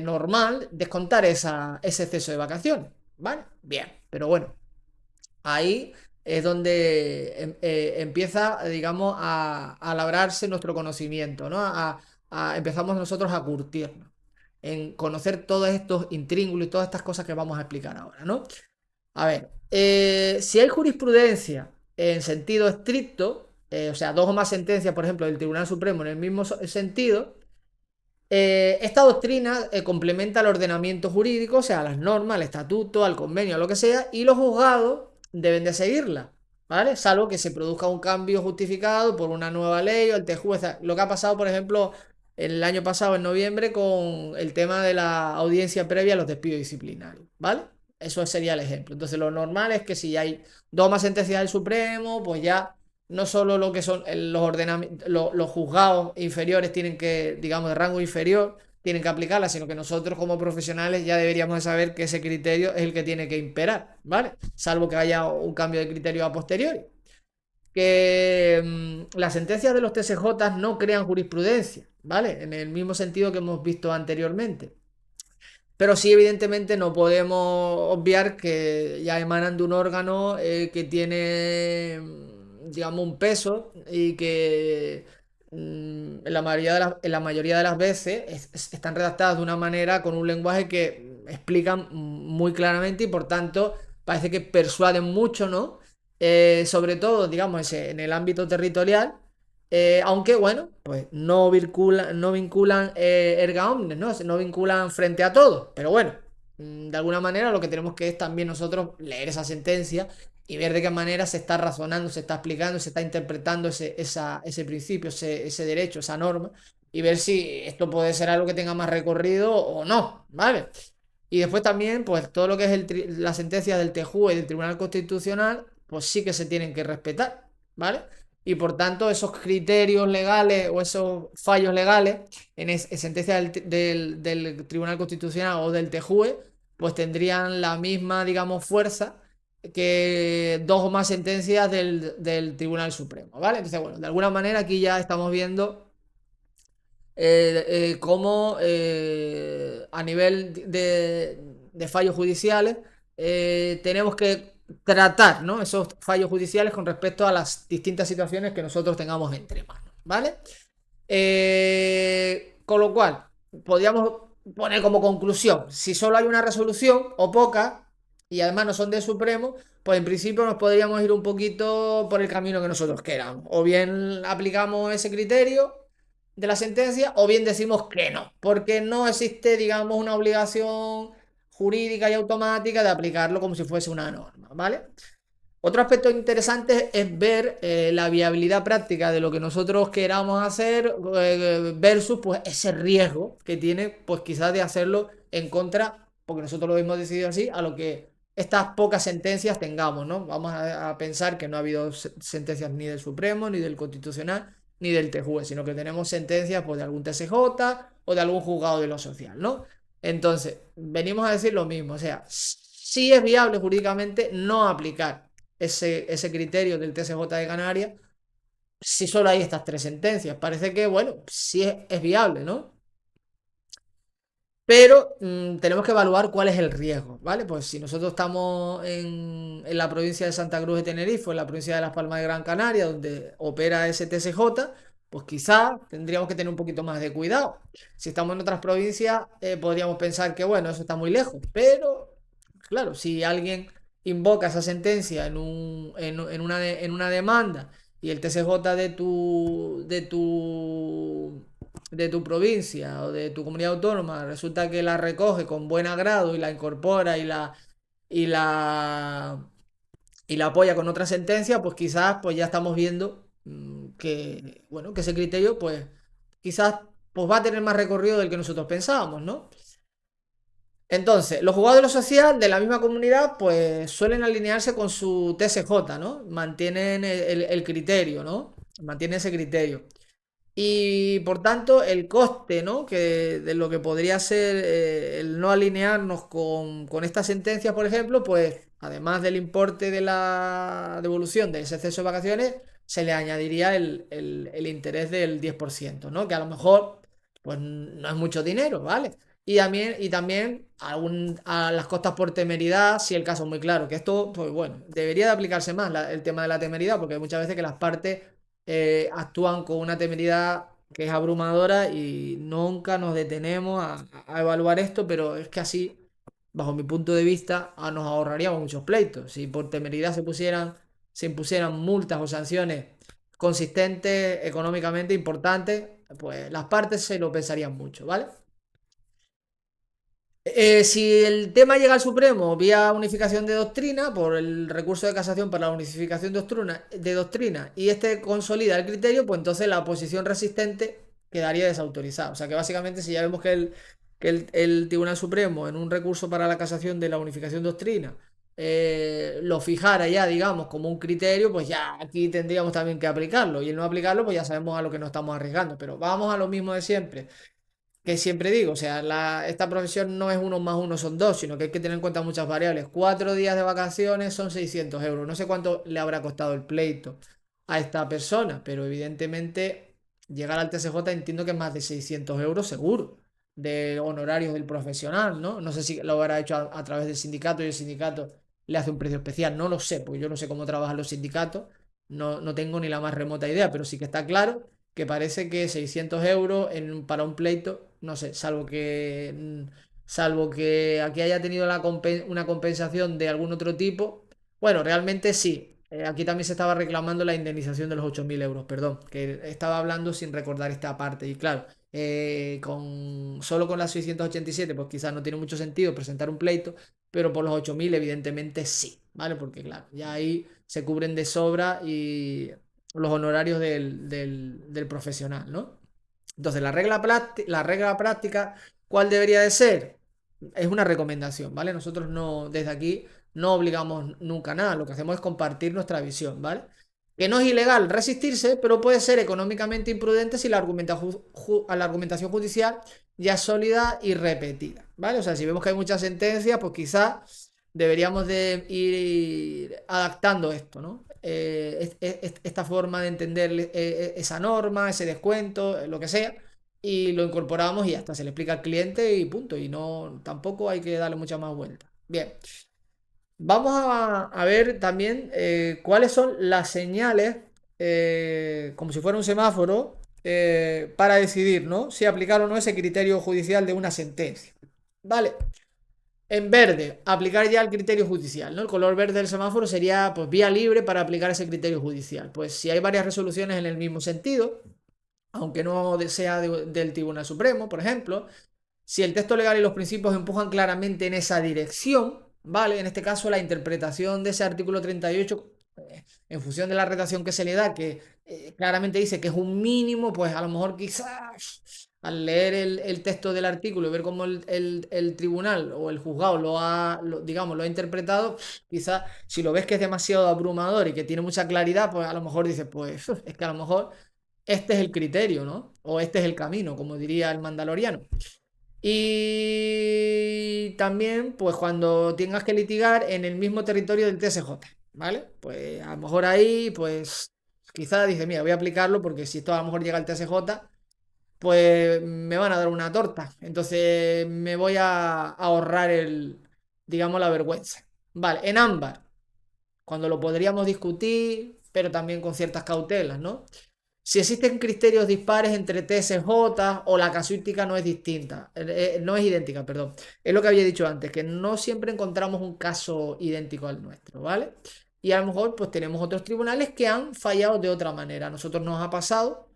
normal descontar ese exceso de vacaciones, ¿vale? Bien, pero bueno, ahí es donde empieza, digamos, a labrarse nuestro conocimiento, ¿no? Empezamos nosotros a curtirnos en conocer todos estos intríngulos y todas estas cosas que vamos a explicar ahora, ¿no? A ver, si hay jurisprudencia en sentido estricto, o sea, dos o más sentencias, por ejemplo, del Tribunal Supremo en el mismo sentido, esta doctrina complementa el ordenamiento jurídico, o sea, las normas, el estatuto, al convenio, lo que sea, y los juzgados deben de seguirla, ¿vale? Salvo que se produzca un cambio justificado por una nueva ley o el TJUE, lo que ha pasado, por ejemplo, el año pasado, en noviembre, con el tema de la audiencia previa a los despidos disciplinarios, ¿vale? Eso sería el ejemplo. Entonces, lo normal es que si hay dos más sentencias del Supremo, pues ya no solo lo que son los juzgados inferiores tienen que, digamos, de rango inferior, tienen que aplicarla, sino que nosotros como profesionales ya deberíamos de saber que ese criterio es el que tiene que imperar, ¿vale? Salvo que haya un cambio de criterio a posteriori. Que las sentencias de los TSJ no crean jurisprudencia, ¿vale? En el mismo sentido que hemos visto anteriormente. Pero sí, evidentemente, no podemos obviar que ya emanan de un órgano que tiene, digamos, un peso y que en la mayoría de las veces están redactadas de una manera con un lenguaje que explican muy claramente y por tanto parece que persuaden mucho, ¿no? Sobre todo, digamos, en el ámbito territorial. Aunque bueno, pues no vinculan erga omnes, ¿no? No vinculan frente a todos. Pero bueno, de alguna manera lo que tenemos que es también nosotros leer esa sentencia y ver de qué manera se está razonando, se está explicando, se está interpretando ese principio, ese derecho, esa norma, y ver si esto puede ser algo que tenga más recorrido o no, ¿vale? Y después también, pues todo lo que es la sentencia del TJUE y del Tribunal Constitucional, pues sí que se tienen que respetar, ¿vale? Y por tanto, esos criterios legales o esos fallos legales en sentencia del Tribunal Constitucional o del TJUE, pues tendrían la misma, digamos, fuerza que dos o más sentencias del Tribunal Supremo, ¿vale? Entonces, bueno, de alguna manera aquí ya estamos viendo cómo a nivel de fallos judiciales tenemos que tratar, ¿no? Esos fallos judiciales con respecto a las distintas situaciones que nosotros tengamos entre manos, ¿vale? Con lo cual, podríamos poner como conclusión, si solo hay una resolución o pocas, y además no son del Supremo, pues en principio nos podríamos ir un poquito por el camino que nosotros queramos. O bien aplicamos ese criterio de la sentencia, o bien decimos que no, porque no existe, digamos, una obligación jurídica y automática de aplicarlo como si fuese una norma, ¿vale? Otro aspecto interesante es ver la viabilidad práctica de lo que nosotros queramos hacer versus pues ese riesgo que tiene pues quizás de hacerlo en contra, porque nosotros lo hemos decidido así, a lo que estas pocas sentencias tengamos, ¿no? Vamos a pensar que no ha habido sentencias ni del Supremo, ni del Constitucional, ni del TJUE, sino que tenemos sentencias pues de algún TSJ o de algún juzgado de lo social, ¿no? Entonces, venimos a decir lo mismo, o sea, sí es viable jurídicamente no aplicar ese criterio del TSJ de Canarias si solo hay estas tres sentencias. Parece que, bueno, sí es viable, ¿no? Pero tenemos que evaluar cuál es el riesgo, ¿vale? Pues si nosotros estamos en la provincia de Santa Cruz de Tenerife o en la provincia de Las Palmas de Gran Canaria, donde opera ese TSJ, pues quizás tendríamos que tener un poquito más de cuidado. Si estamos en otras provincias, podríamos pensar que, bueno, eso está muy lejos. Pero, claro, si alguien invoca esa sentencia en una demanda y el TSJ de tu provincia o de tu comunidad autónoma resulta que la recoge con buen agrado y la incorpora y la y la apoya con otra sentencia, pues quizás pues ya estamos viendo que bueno, que ese criterio pues quizás pues va a tener más recorrido del que nosotros pensábamos, ¿no? Entonces, los juzgados de lo social de la misma comunidad pues suelen alinearse con su TSJ, ¿no? Mantienen el criterio, ¿no? Mantienen ese criterio. Y por tanto, el coste, ¿no? Que de lo que podría ser el no alinearnos con estas sentencias, por ejemplo, pues además del importe de la devolución de ese exceso de vacaciones, se le añadiría el interés del 10%, ¿no? Que a lo mejor, pues no es mucho dinero, ¿vale? Y también a las costas por temeridad, si el caso es muy claro, que esto, pues bueno, debería de aplicarse más el tema de la temeridad, porque hay muchas veces que las partes actúan con una temeridad que es abrumadora y nunca nos detenemos a evaluar esto, pero es que así, bajo mi punto de vista, nos ahorraríamos muchos pleitos. Si por temeridad se impusieran multas o sanciones consistentes, económicamente importantes, pues las partes se lo pensarían mucho, ¿vale? Si el tema llega al Supremo vía unificación de doctrina, por el recurso de casación para la unificación de doctrina, y este consolida el criterio, pues entonces la oposición resistente quedaría desautorizada. O sea que básicamente si ya vemos que el Tribunal Supremo en un recurso para la casación de la unificación de doctrina lo fijara ya, digamos, como un criterio, pues ya aquí tendríamos también que aplicarlo. Y el no aplicarlo, pues ya sabemos a lo que nos estamos arriesgando. Pero vamos a lo mismo de siempre que siempre digo, o sea, esta profesión no es uno más uno son dos, sino que hay que tener en cuenta muchas variables. 4 días de vacaciones son 600 euros. No sé cuánto le habrá costado el pleito a esta persona, pero evidentemente llegar al TSJ entiendo que es más de 600 euros seguro de honorarios del profesional, ¿no? No sé si lo habrá hecho a través del sindicato y el sindicato le hace un precio especial, no lo sé, porque yo no sé cómo trabajan los sindicatos, no tengo ni la más remota idea, pero sí que está claro que parece que 600 euros para un pleito, no sé, salvo que aquí haya tenido una compensación de algún otro tipo. Bueno, realmente sí. Aquí también se estaba reclamando la indemnización de los 8.000 euros, perdón, que estaba hablando sin recordar esta parte. Y claro, solo con las 687, pues quizás no tiene mucho sentido presentar un pleito, pero por los 8.000 evidentemente sí, ¿vale? Porque claro, ya ahí se cubren de sobra y los honorarios del profesional, ¿no? Entonces, la regla práctica, ¿cuál debería de ser? Es una recomendación, ¿vale? Nosotros no, desde aquí, no obligamos nunca nada, lo que hacemos es compartir nuestra visión, ¿vale? Que no es ilegal resistirse, pero puede ser económicamente imprudente si la argumentación judicial ya es sólida y repetida, ¿vale? O sea, si vemos que hay muchas sentencias, pues quizás deberíamos de ir adaptando esto, ¿no? Esta forma de entender esa norma, ese descuento, lo que sea, y lo incorporamos y hasta se le explica al cliente y punto. Y no, tampoco hay que darle mucha más vuelta. Bien, vamos a ver también cuáles son las señales, como si fuera un semáforo, para decidir, ¿no? Si aplicar o no ese criterio judicial de una sentencia. Vale. En verde, aplicar ya el criterio judicial, ¿no? El color verde del semáforo sería pues vía libre para aplicar ese criterio judicial. Pues si hay varias resoluciones en el mismo sentido, aunque no sea del Tribunal Supremo, por ejemplo, si el texto legal y los principios empujan claramente en esa dirección, ¿vale? En este caso, la interpretación de ese artículo 38 En función de la redacción que se le da, que claramente dice que es un mínimo, pues a lo mejor quizás al leer el texto del artículo y ver cómo el tribunal o el juzgado digamos, lo ha interpretado, quizás si lo ves que es demasiado abrumador y que tiene mucha claridad, pues a lo mejor dices, pues es que a lo mejor este es el criterio, ¿no? O este es el camino, como diría el Mandaloriano. Y también, pues cuando tengas que litigar en el mismo territorio del TSJ, ¿vale? Pues a lo mejor ahí, pues quizás dice, mira, voy a aplicarlo porque si esto a lo mejor llega al TSJ, pues me van a dar una torta. Entonces me voy a ahorrar digamos, la vergüenza. Vale, en ámbar, cuando lo podríamos discutir, pero también con ciertas cautelas, ¿no? Si existen criterios dispares entre TSJ o la casuística no es distinta, no es idéntica, perdón. Es lo que había dicho antes, que no siempre encontramos un caso idéntico al nuestro, ¿vale? Y a lo mejor pues tenemos otros tribunales que han fallado de otra manera. A nosotros nos ha pasado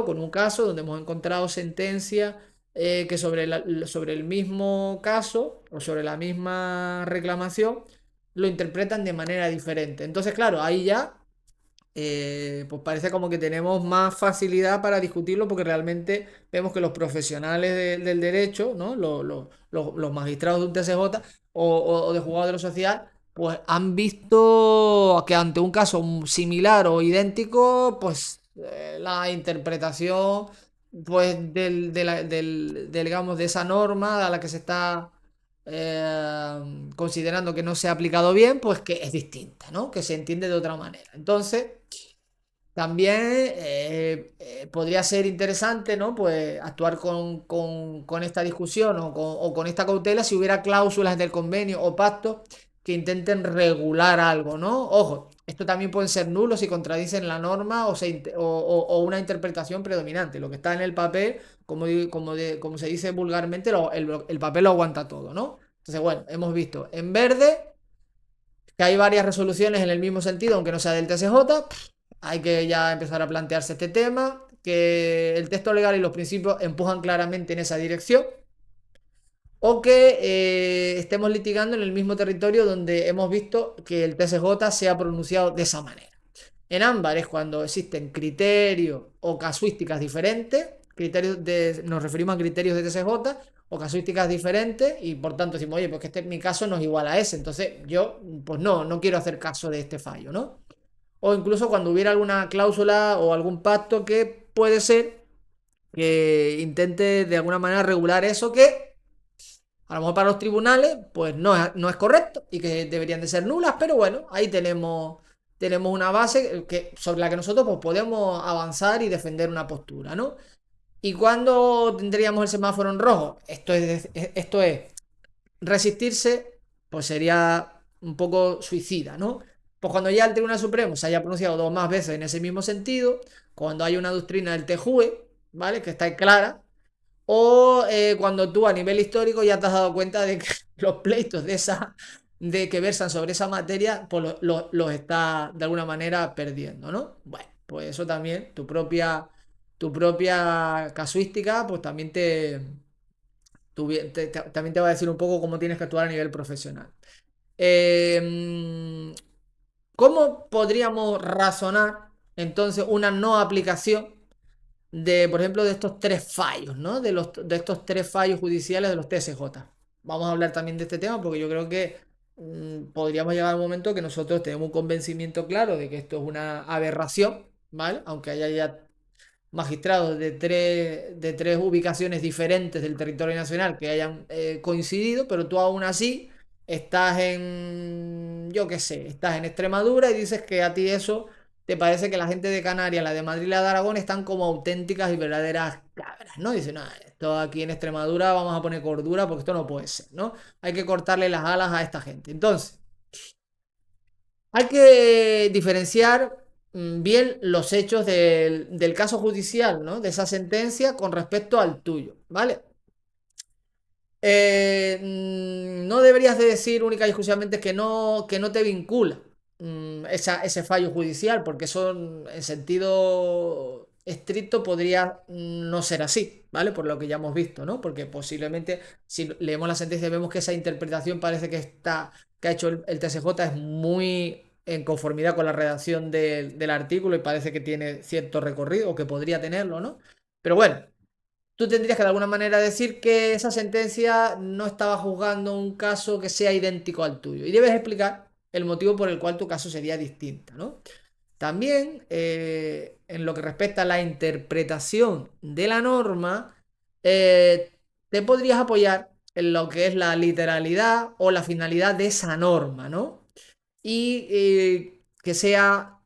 con un caso donde hemos encontrado sentencias que sobre el mismo caso o sobre la misma reclamación lo interpretan de manera diferente. Entonces, claro, ahí ya pues parece como que tenemos más facilidad para discutirlo porque realmente vemos que los profesionales del derecho, ¿no? Los magistrados de un TCJ o de juzgado de lo social, pues han visto que ante un caso similar o idéntico, pues la interpretación pues digamos, de esa norma a la que se está considerando que no se ha aplicado bien, pues que es distinta, ¿no? Que se entiende de otra manera. Entonces, también podría ser interesante, ¿no? Pues actuar con esta discusión o con esta cautela si hubiera cláusulas del convenio o pactos que intenten regular algo, ¿no? Ojo, esto también pueden ser nulos si contradicen la norma o una interpretación predominante. Lo que está en el papel, como se dice vulgarmente, el papel lo aguanta todo, ¿no? Entonces, bueno, hemos visto en verde que hay varias resoluciones en el mismo sentido, aunque no sea del TSJ. Hay que ya empezar a plantearse este tema, que el texto legal y los principios empujan claramente en esa dirección, o que estemos litigando en el mismo territorio donde hemos visto que el TSJ se ha pronunciado de esa manera. En ámbar es cuando existen criterios o casuísticas diferentes, nos referimos a criterios de TSJ o casuísticas diferentes y por tanto decimos, oye, pues que este mi caso no es igual a ese, entonces yo, pues no quiero hacer caso de este fallo, ¿no? O incluso cuando hubiera alguna cláusula o algún pacto que puede ser que intente de alguna manera regular eso que a lo mejor para los tribunales pues no es correcto y que deberían de ser nulas, pero bueno, ahí tenemos una base sobre la que nosotros pues, podemos avanzar y defender una postura, ¿no? ¿Y cuándo tendríamos el semáforo en rojo? Esto es resistirse, pues sería un poco suicida, ¿no? Pues cuando ya el Tribunal Supremo se haya pronunciado dos más veces en ese mismo sentido, cuando hay una doctrina del TJUE, ¿vale? Que está clara, o cuando tú a nivel histórico ya te has dado cuenta de que los pleitos de que versan sobre esa materia, pues los está de alguna manera perdiendo, ¿no? Bueno, pues eso también, tu propia casuística, pues también también te va a decir un poco cómo tienes que actuar a nivel profesional. Eh, ¿Cómo podríamos razonar entonces una no aplicación por ejemplo, de estos tres fallos, ¿no? De estos tres fallos judiciales de los TSJ. Vamos a hablar también de este tema porque yo creo que podríamos llegar a un momento que nosotros tenemos un convencimiento claro de que esto es una aberración, ¿vale? Aunque haya ya magistrados de tres ubicaciones diferentes del territorio nacional que hayan coincidido, pero tú aún así estás yo qué sé, estás en Extremadura y dices que a ti eso te parece que la gente de Canarias, la de Madrid y la de Aragón están como auténticas y verdaderas cabras, ¿no? Dice, no, esto aquí en Extremadura vamos a poner cordura porque esto no puede ser, ¿no? Hay que cortarle las alas a esta gente. Entonces, hay que diferenciar bien los hechos del caso judicial, ¿no? De esa sentencia con respecto al tuyo, ¿vale? No deberías de decir única y exclusivamente que no te vincula ese fallo judicial, porque eso en sentido estricto podría no ser así, ¿vale? Por lo que ya hemos visto, ¿no? Porque posiblemente si leemos la sentencia y vemos que esa interpretación parece que ha hecho el TSJ es muy en conformidad con la redacción del artículo y parece que tiene cierto recorrido o que podría tenerlo, ¿no? Pero bueno, tú tendrías que de alguna manera decir que esa sentencia no estaba juzgando un caso que sea idéntico al tuyo y debes explicar el motivo por el cual tu caso sería distinto, ¿no? También, en lo que respecta a la interpretación de la norma, te podrías apoyar en lo que es la literalidad o la finalidad de esa norma, ¿no? Y que sea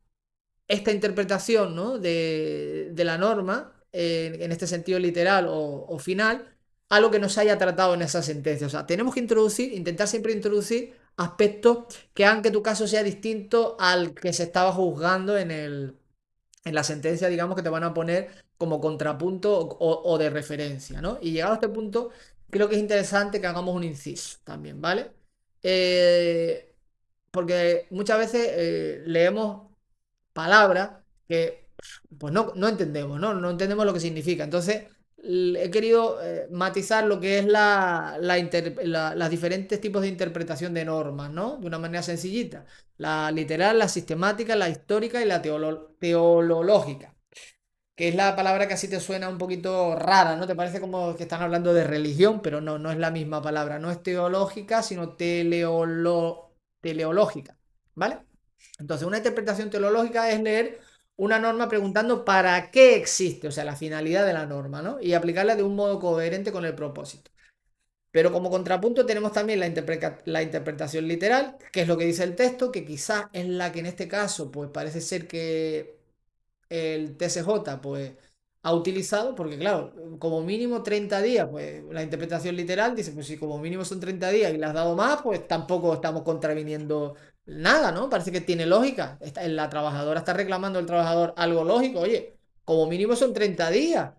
esta interpretación, ¿no? de la norma, en este sentido literal o final, algo que no se haya tratado en esa sentencia. O sea, tenemos que intentar siempre introducir aspectos que hagan que tu caso sea distinto al que se estaba juzgando en la sentencia, digamos, que te van a poner como contrapunto o de referencia, ¿no? Y llegado a este punto, creo que es interesante que hagamos un inciso también, ¿vale? Eh, Porque muchas veces leemos palabras que pues no entendemos, ¿no? No entendemos lo que significa. Entonces, he querido matizar lo que es las diferentes tipos de interpretación de normas, ¿no? De una manera sencillita. La literal, la sistemática, la histórica y la teológica. Que es la palabra que así te suena un poquito rara, ¿no? Te parece como que están hablando de religión, pero no, no es la misma palabra. No es teológica, sino teleológica, ¿vale? Entonces, una interpretación teológica es leer una norma preguntando para qué existe, o sea, la finalidad de la norma, ¿no? Y aplicarla de un modo coherente con el propósito. Pero como contrapunto tenemos también la interpretación literal, que es lo que dice el texto, que quizás es la que en este caso, pues parece ser que el TSJ pues ha utilizado, porque claro, como mínimo 30 días, pues la interpretación literal dice, pues si como mínimo son 30 días y le has dado más, pues tampoco estamos contraviniendo nada, ¿no? Parece que tiene lógica. La trabajadora está reclamando al trabajador algo lógico, oye, como mínimo son 30 días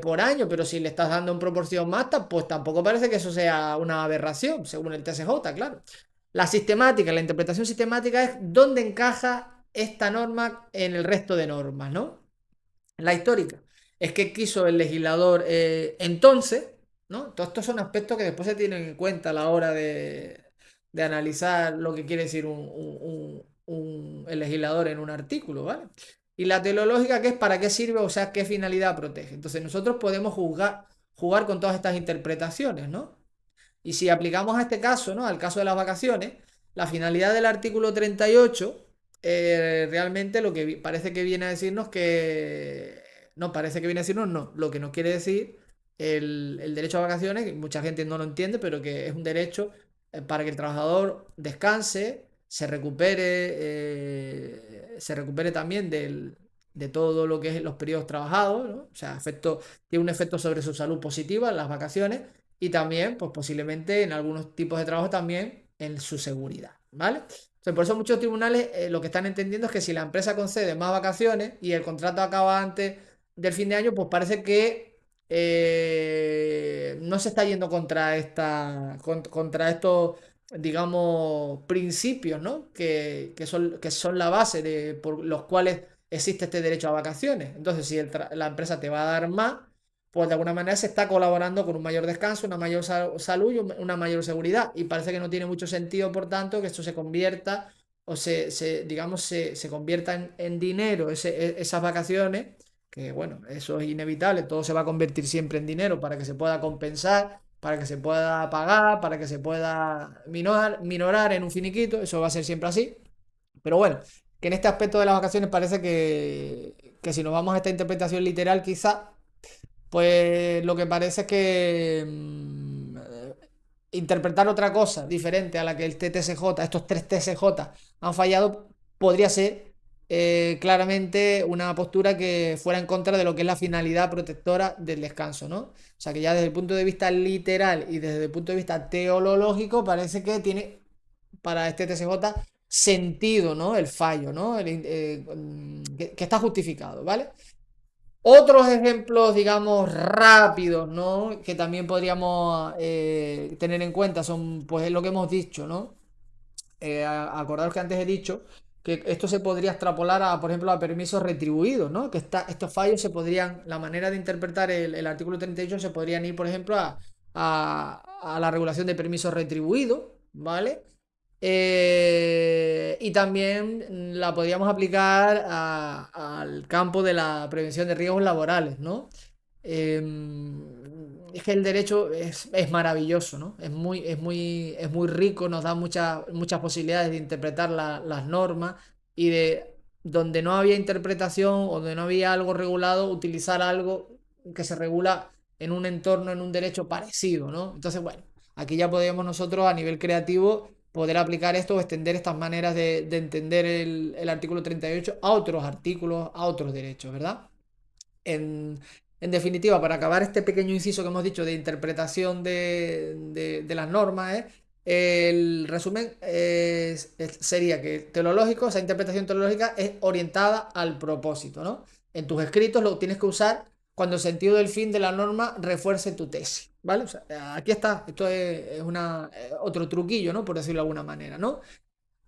por año, pero si le estás dando en proporción más, pues tampoco parece que eso sea una aberración, según el TSJ, claro. La sistemática, la interpretación sistemática es dónde encaja esta norma en el resto de normas, ¿no? La histórica es que quiso el legislador entonces, ¿no? Todos estos son aspectos que después se tienen en cuenta a la hora de analizar lo que quiere decir el legislador en un artículo, ¿vale? Y la teleológica, que es para qué sirve, o sea, qué finalidad protege. Entonces nosotros podemos jugar con todas estas interpretaciones, ¿no? Y si aplicamos a este caso, ¿no? Al caso de las vacaciones, la finalidad del artículo 38 realmente lo que parece que viene a decirnos que... No, parece que viene a decirnos no. Lo que nos quiere decir el derecho a vacaciones, que mucha gente no lo entiende, pero que es un derecho para que el trabajador descanse, se recupere también de todo lo que es los periodos trabajados, ¿no? O sea, tiene un efecto sobre su salud positiva en las vacaciones y también, pues posiblemente en algunos tipos de trabajo también en su seguridad, ¿vale? Entonces, por eso muchos tribunales lo que están entendiendo es que si la empresa concede más vacaciones y el contrato acaba antes del fin de año, pues parece que no se está yendo contra estos, digamos, principios, ¿no? Que son la base por los cuales existe este derecho a vacaciones. Entonces, si la empresa te va a dar más, pues de alguna manera se está colaborando con un mayor descanso, una mayor salud y una mayor seguridad. Y parece que no tiene mucho sentido, por tanto, que esto se convierta o digamos, se convierta en dinero esas vacaciones, que bueno, eso es inevitable, todo se va a convertir siempre en dinero para que se pueda compensar, para que se pueda pagar, para que se pueda minorar en un finiquito, eso va a ser siempre así. Pero bueno, que en este aspecto de las vacaciones parece que si nos vamos a esta interpretación literal, quizá pues lo que parece es que interpretar otra cosa diferente a la que el TTSJ, estos tres TSJ han fallado, podría ser claramente una postura que fuera en contra de lo que es la finalidad protectora del descanso, ¿no? O sea que ya desde el punto de vista literal y desde el punto de vista teológico parece que tiene para este TSJ sentido, ¿no? El fallo, ¿no? Que está justificado, ¿vale? Otros ejemplos, digamos, rápidos, ¿no? Que también podríamos tener en cuenta son, pues, es lo que hemos dicho, ¿no? Acordaros que antes he dicho que esto se podría extrapolar a, por ejemplo, a permisos retribuidos, ¿no? Que estos fallos se podrían, la manera de interpretar el artículo 38 se podrían ir, por ejemplo, a la regulación de permisos retribuidos, ¿vale? Y también la podríamos aplicar al campo de la prevención de riesgos laborales, ¿no? Es que el derecho es maravilloso, ¿no? Es muy rico, nos da muchas posibilidades de interpretar las normas y de donde no había interpretación o donde no había algo regulado, utilizar algo que se regula en un entorno, en un derecho parecido, ¿no? Entonces, bueno, aquí ya podríamos nosotros a nivel creativo poder aplicar esto o extender estas maneras de entender el artículo 38 a otros artículos, a otros derechos, ¿verdad? En, en definitiva, para acabar este pequeño inciso que hemos dicho de interpretación de las normas, el resumen sería que teológico, esa interpretación teológica es orientada al propósito, ¿no? En tus escritos lo tienes que usar cuando el sentido del fin de la norma refuerce tu tesis, ¿vale? O sea, aquí está, esto es otro truquillo, ¿no? Por decirlo de alguna manera, ¿no?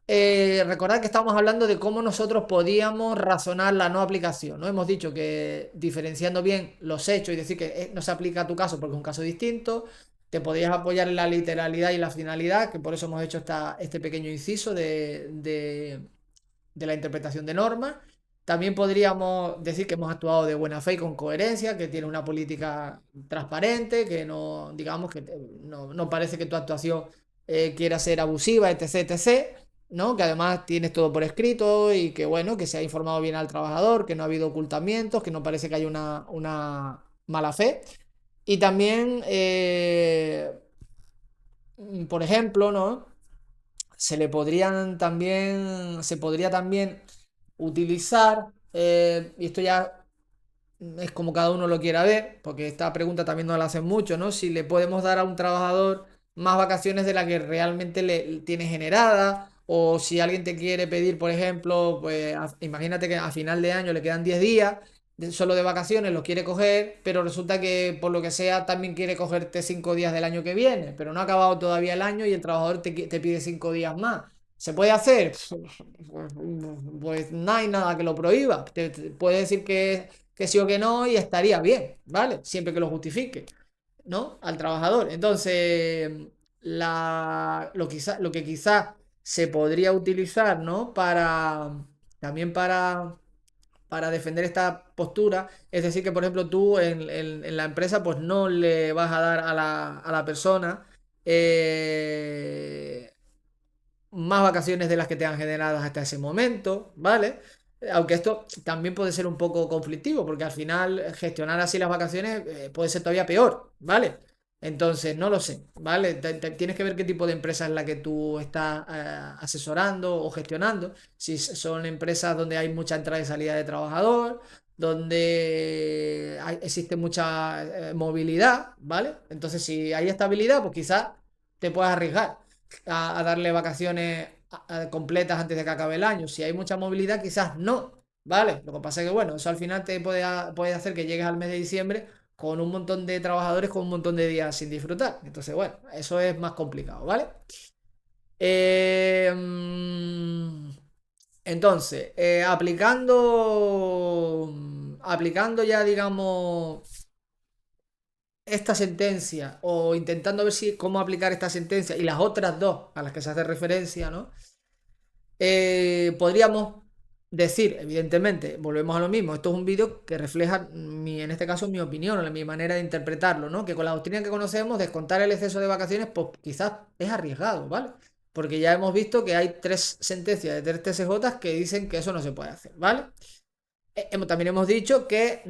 Recordad que estábamos hablando de cómo nosotros podíamos razonar la no aplicación, ¿no? Hemos dicho que diferenciando bien los hechos y decir que no se aplica a tu caso porque es un caso distinto, te podías apoyar en la literalidad y la finalidad, que por eso hemos hecho este pequeño inciso de la interpretación de normas. También podríamos decir que hemos actuado de buena fe y con coherencia, que tiene una política transparente, que no, digamos, que no parece que tu actuación quiera ser abusiva, etc, etc. ¿No? Que además tienes todo por escrito y que bueno, que se ha informado bien al trabajador, que no ha habido ocultamientos, que no parece que haya una mala fe. Y también, por ejemplo, ¿no? Se podría también utilizar, y esto ya es como cada uno lo quiera ver, porque esta pregunta también nos la hacen mucho, ¿no? Si le podemos dar a un trabajador más vacaciones de las que realmente le tiene generada, o si alguien te quiere pedir, por ejemplo, pues imagínate que a final de año le quedan 10 días solo de vacaciones, los quiere coger, pero resulta que por lo que sea también quiere cogerte 5 días del año que viene, pero no ha acabado todavía el año y el trabajador te pide 5 días más. ¿Se puede hacer? Pues no hay nada que lo prohíba. Te puede decir que sí o que no y estaría bien, ¿vale? Siempre que lo justifique, ¿no? Al trabajador. Entonces, lo que quizá se podría utilizar, ¿no? También para defender esta postura, es decir, que por ejemplo tú en la empresa pues no le vas a dar a la persona eh, más vacaciones de las que te han generado hasta ese momento, ¿vale? Aunque esto también puede ser un poco conflictivo, porque al final gestionar así las vacaciones puede ser todavía peor, ¿vale? Entonces, no lo sé, ¿vale? Tienes que ver qué tipo de empresa es la que tú estás asesorando o gestionando. Si son empresas donde hay mucha entrada y salida de trabajador, donde existe mucha movilidad, ¿vale? Entonces, si hay estabilidad, pues quizás te puedas arriesgar a darle vacaciones completas antes de que acabe el año. Si hay mucha movilidad, quizás no, ¿vale? Lo que pasa es que, bueno, eso al final te puede hacer que llegues al mes de diciembre con un montón de trabajadores con un montón de días sin disfrutar. Entonces, bueno, eso es más complicado, ¿vale? Eh, mm, entonces, aplicando ya, digamos, esta sentencia o intentando ver si cómo aplicar esta sentencia y las otras dos a las que se hace referencia, ¿no? Podríamos decir, evidentemente, volvemos a lo mismo, esto es un vídeo que refleja en este caso mi opinión, o mi manera de interpretarlo, ¿no? Que con la doctrina que conocemos, descontar el exceso de vacaciones, pues quizás es arriesgado, ¿vale? Porque ya hemos visto que hay tres sentencias de tres TSJ que dicen que eso no se puede hacer, ¿vale? También hemos dicho que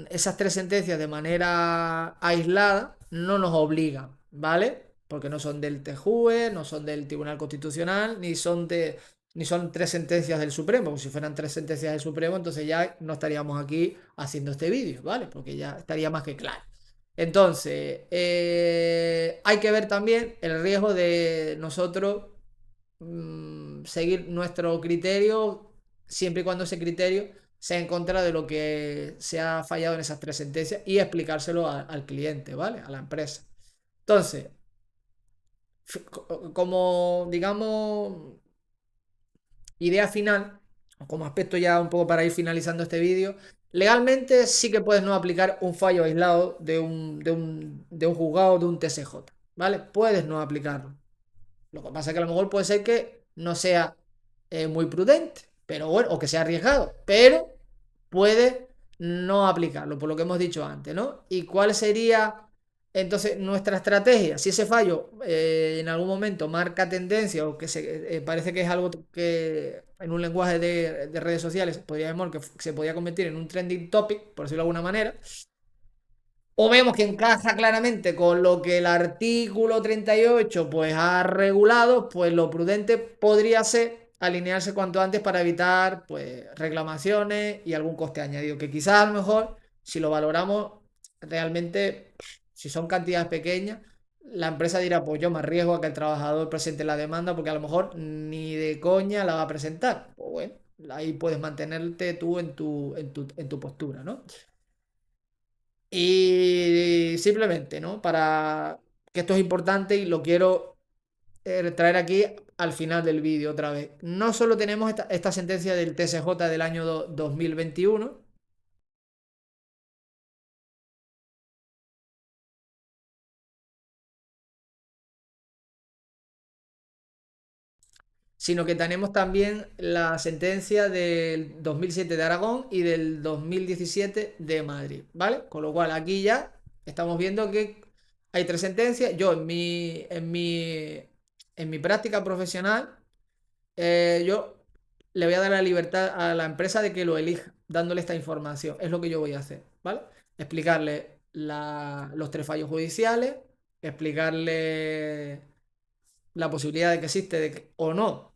esas tres sentencias de manera aislada no nos obligan, ¿vale? Porque no son del TJUE, no son del Tribunal Constitucional, ni son tres sentencias del Supremo. Porque si fueran tres sentencias del Supremo, entonces ya no estaríamos aquí haciendo este vídeo, ¿vale? Porque ya estaría más que claro. Entonces, hay que ver también el riesgo de nosotros seguir nuestro criterio siempre y cuando ese criterio sea en contra de lo que se ha fallado en esas tres sentencias y explicárselo al cliente, ¿vale? A la empresa. Entonces, como digamos idea final, o como aspecto ya un poco para ir finalizando este vídeo, legalmente sí que puedes no aplicar un fallo aislado de un juzgado de un TSJ, ¿vale? Puedes no aplicarlo. Lo que pasa es que a lo mejor puede ser que no sea muy prudente, pero bueno, o que sea arriesgado, pero puede no aplicarlo, por lo que hemos dicho antes, ¿no? ¿Y cuál sería entonces nuestra estrategia? Si ese fallo en algún momento marca tendencia o que parece que es algo que en un lenguaje de redes sociales podríamos que se podía convertir en un trending topic, por decirlo de alguna manera, o vemos que encaja claramente con lo que el artículo 38 pues ha regulado, pues lo prudente podría ser alinearse cuanto antes para evitar pues reclamaciones y algún coste añadido, que quizás a lo mejor si lo valoramos realmente, si son cantidades pequeñas, la empresa dirá, pues yo me arriesgo a que el trabajador presente la demanda porque a lo mejor ni de coña la va a presentar. Pues bueno, ahí puedes mantenerte tú en tu postura, ¿no? Y simplemente, ¿no? Para que esto es importante y lo quiero traer aquí al final del vídeo otra vez. No solo tenemos esta sentencia del TSJ del año 2021, sino que tenemos también la sentencia del 2007 de Aragón y del 2017 de Madrid, ¿vale? Con lo cual aquí ya estamos viendo que hay tres sentencias. Yo en mi práctica profesional yo le voy a dar la libertad a la empresa de que lo elija, dándole esta información. Es lo que yo voy a hacer, ¿vale? Explicarle los tres fallos judiciales, explicarle la posibilidad de que existe o no,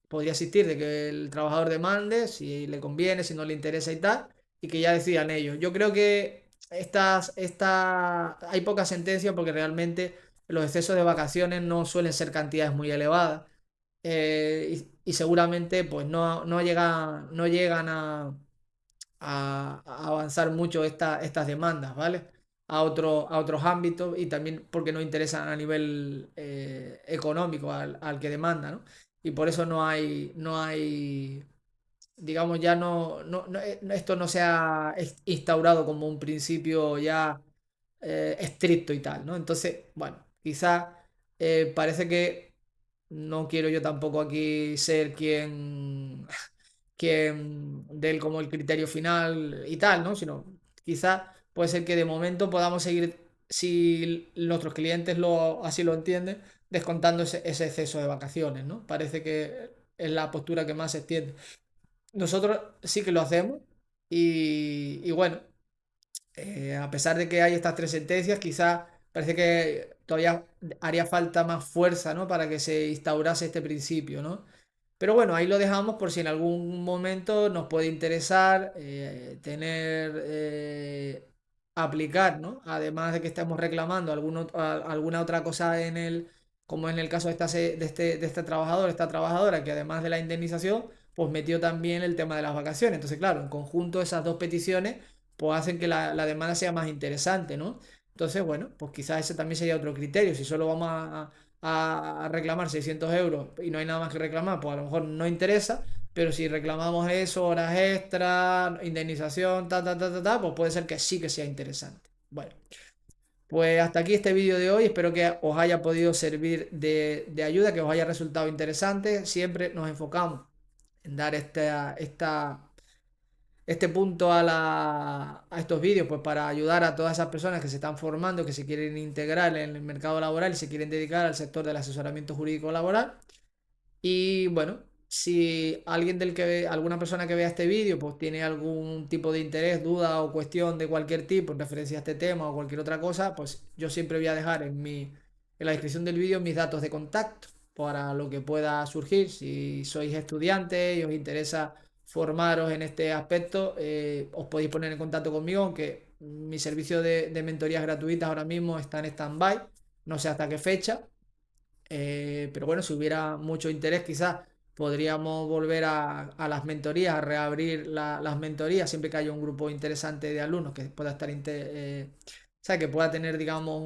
podría existir de que el trabajador demande, si le conviene, si no le interesa y tal, y que ya decidan ellos. Yo creo que hay pocas sentencias porque realmente los excesos de vacaciones no suelen ser cantidades muy elevadas y seguramente pues no llegan a avanzar mucho estas demandas, ¿vale? A otros ámbitos y también porque no interesan a nivel económico al que demanda, ¿no? Y por eso no hay, digamos, ya esto no se ha instaurado como un principio ya estricto y tal, ¿no? Entonces, bueno, quizás parece que no quiero yo tampoco aquí ser quien dé como el criterio final y tal, ¿no? Sino quizás puede ser que de momento podamos seguir, si nuestros clientes así lo entienden, descontando ese exceso de vacaciones, ¿no? Parece que es la postura que más se extiende. Nosotros sí que lo hacemos y bueno, a pesar de que hay estas tres sentencias, quizás parece que todavía haría falta más fuerza, ¿no? Para que se instaurase este principio, ¿no? Pero bueno, ahí lo dejamos por si en algún momento nos puede interesar aplicar, ¿no? Además de que estemos reclamando alguna otra cosa como en el caso de este trabajador, esta trabajadora, que además de la indemnización, pues metió también el tema de las vacaciones. Entonces, claro, en conjunto esas dos peticiones, pues hacen que la demanda sea más interesante, ¿no? Entonces, bueno, pues quizás ese también sería otro criterio. Si solo vamos a reclamar 600 euros y no hay nada más que reclamar, pues a lo mejor no interesa, pero si reclamamos eso, horas extra, indemnización, pues puede ser que sí que sea interesante. Bueno, pues hasta aquí este vídeo de hoy, espero que os haya podido servir de ayuda, que os haya resultado interesante. Siempre nos enfocamos en dar este punto a estos vídeos, pues para ayudar a todas esas personas que se están formando, que se quieren integrar en el mercado laboral y se quieren dedicar al sector del asesoramiento jurídico laboral. Y bueno, si alguna persona que vea este vídeo, pues tiene algún tipo de interés, duda o cuestión de cualquier tipo en referencia a este tema o cualquier otra cosa, pues yo siempre voy a dejar en la descripción del vídeo mis datos de contacto para lo que pueda surgir. Si sois estudiantes y os interesa formaros en este aspecto, os podéis poner en contacto conmigo, aunque mi servicio de mentorías gratuitas ahora mismo está en stand-by, no sé hasta qué fecha. Pero bueno, si hubiera mucho interés, quizás podríamos volver a las mentorías, a reabrir las mentorías, siempre que haya un grupo interesante de alumnos que pueda o sea, que pueda tener, digamos,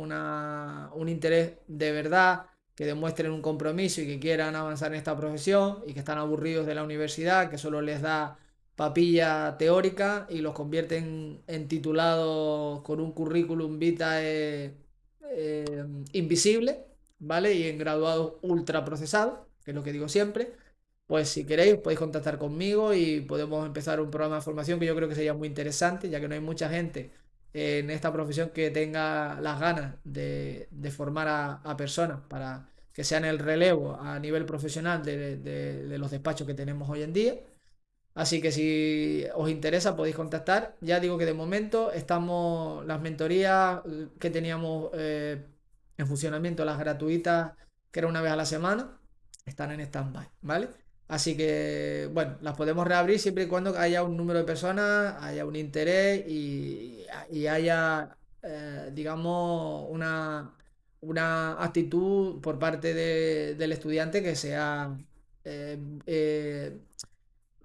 un interés de verdad, que demuestren un compromiso y que quieran avanzar en esta profesión y que están aburridos de la universidad, que solo les da papilla teórica y los convierten en titulados con un currículum vitae invisible, ¿vale? Y en graduados ultraprocesados, que es lo que digo siempre. Pues si queréis, podéis contactar conmigo y podemos empezar un programa de formación que yo creo que sería muy interesante, ya que no hay mucha gente en esta profesión que tenga las ganas de formar a personas para que sean el relevo a nivel profesional de los despachos que tenemos hoy en día. Así que si os interesa podéis contactar. Ya digo que de momento estamos las mentorías que teníamos en funcionamiento, las gratuitas, que era una vez a la semana, están en stand-by, ¿vale? Así que, bueno, las podemos reabrir siempre y cuando haya un número de personas, haya un interés y haya, digamos, una actitud por parte del estudiante que sea eh, eh,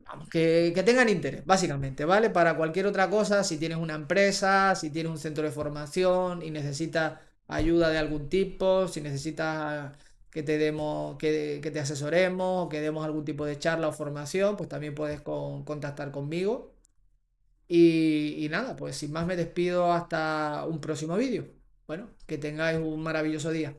vamos, que tengan interés, básicamente, ¿vale? Para cualquier otra cosa, si tienes una empresa, si tienes un centro de formación y necesitas ayuda de algún tipo, si necesitas que te demos, que te asesoremos o que demos algún tipo de charla o formación, pues también puedes contactar conmigo. Y nada, pues sin más me despido hasta un próximo vídeo. Bueno, que tengáis un maravilloso día.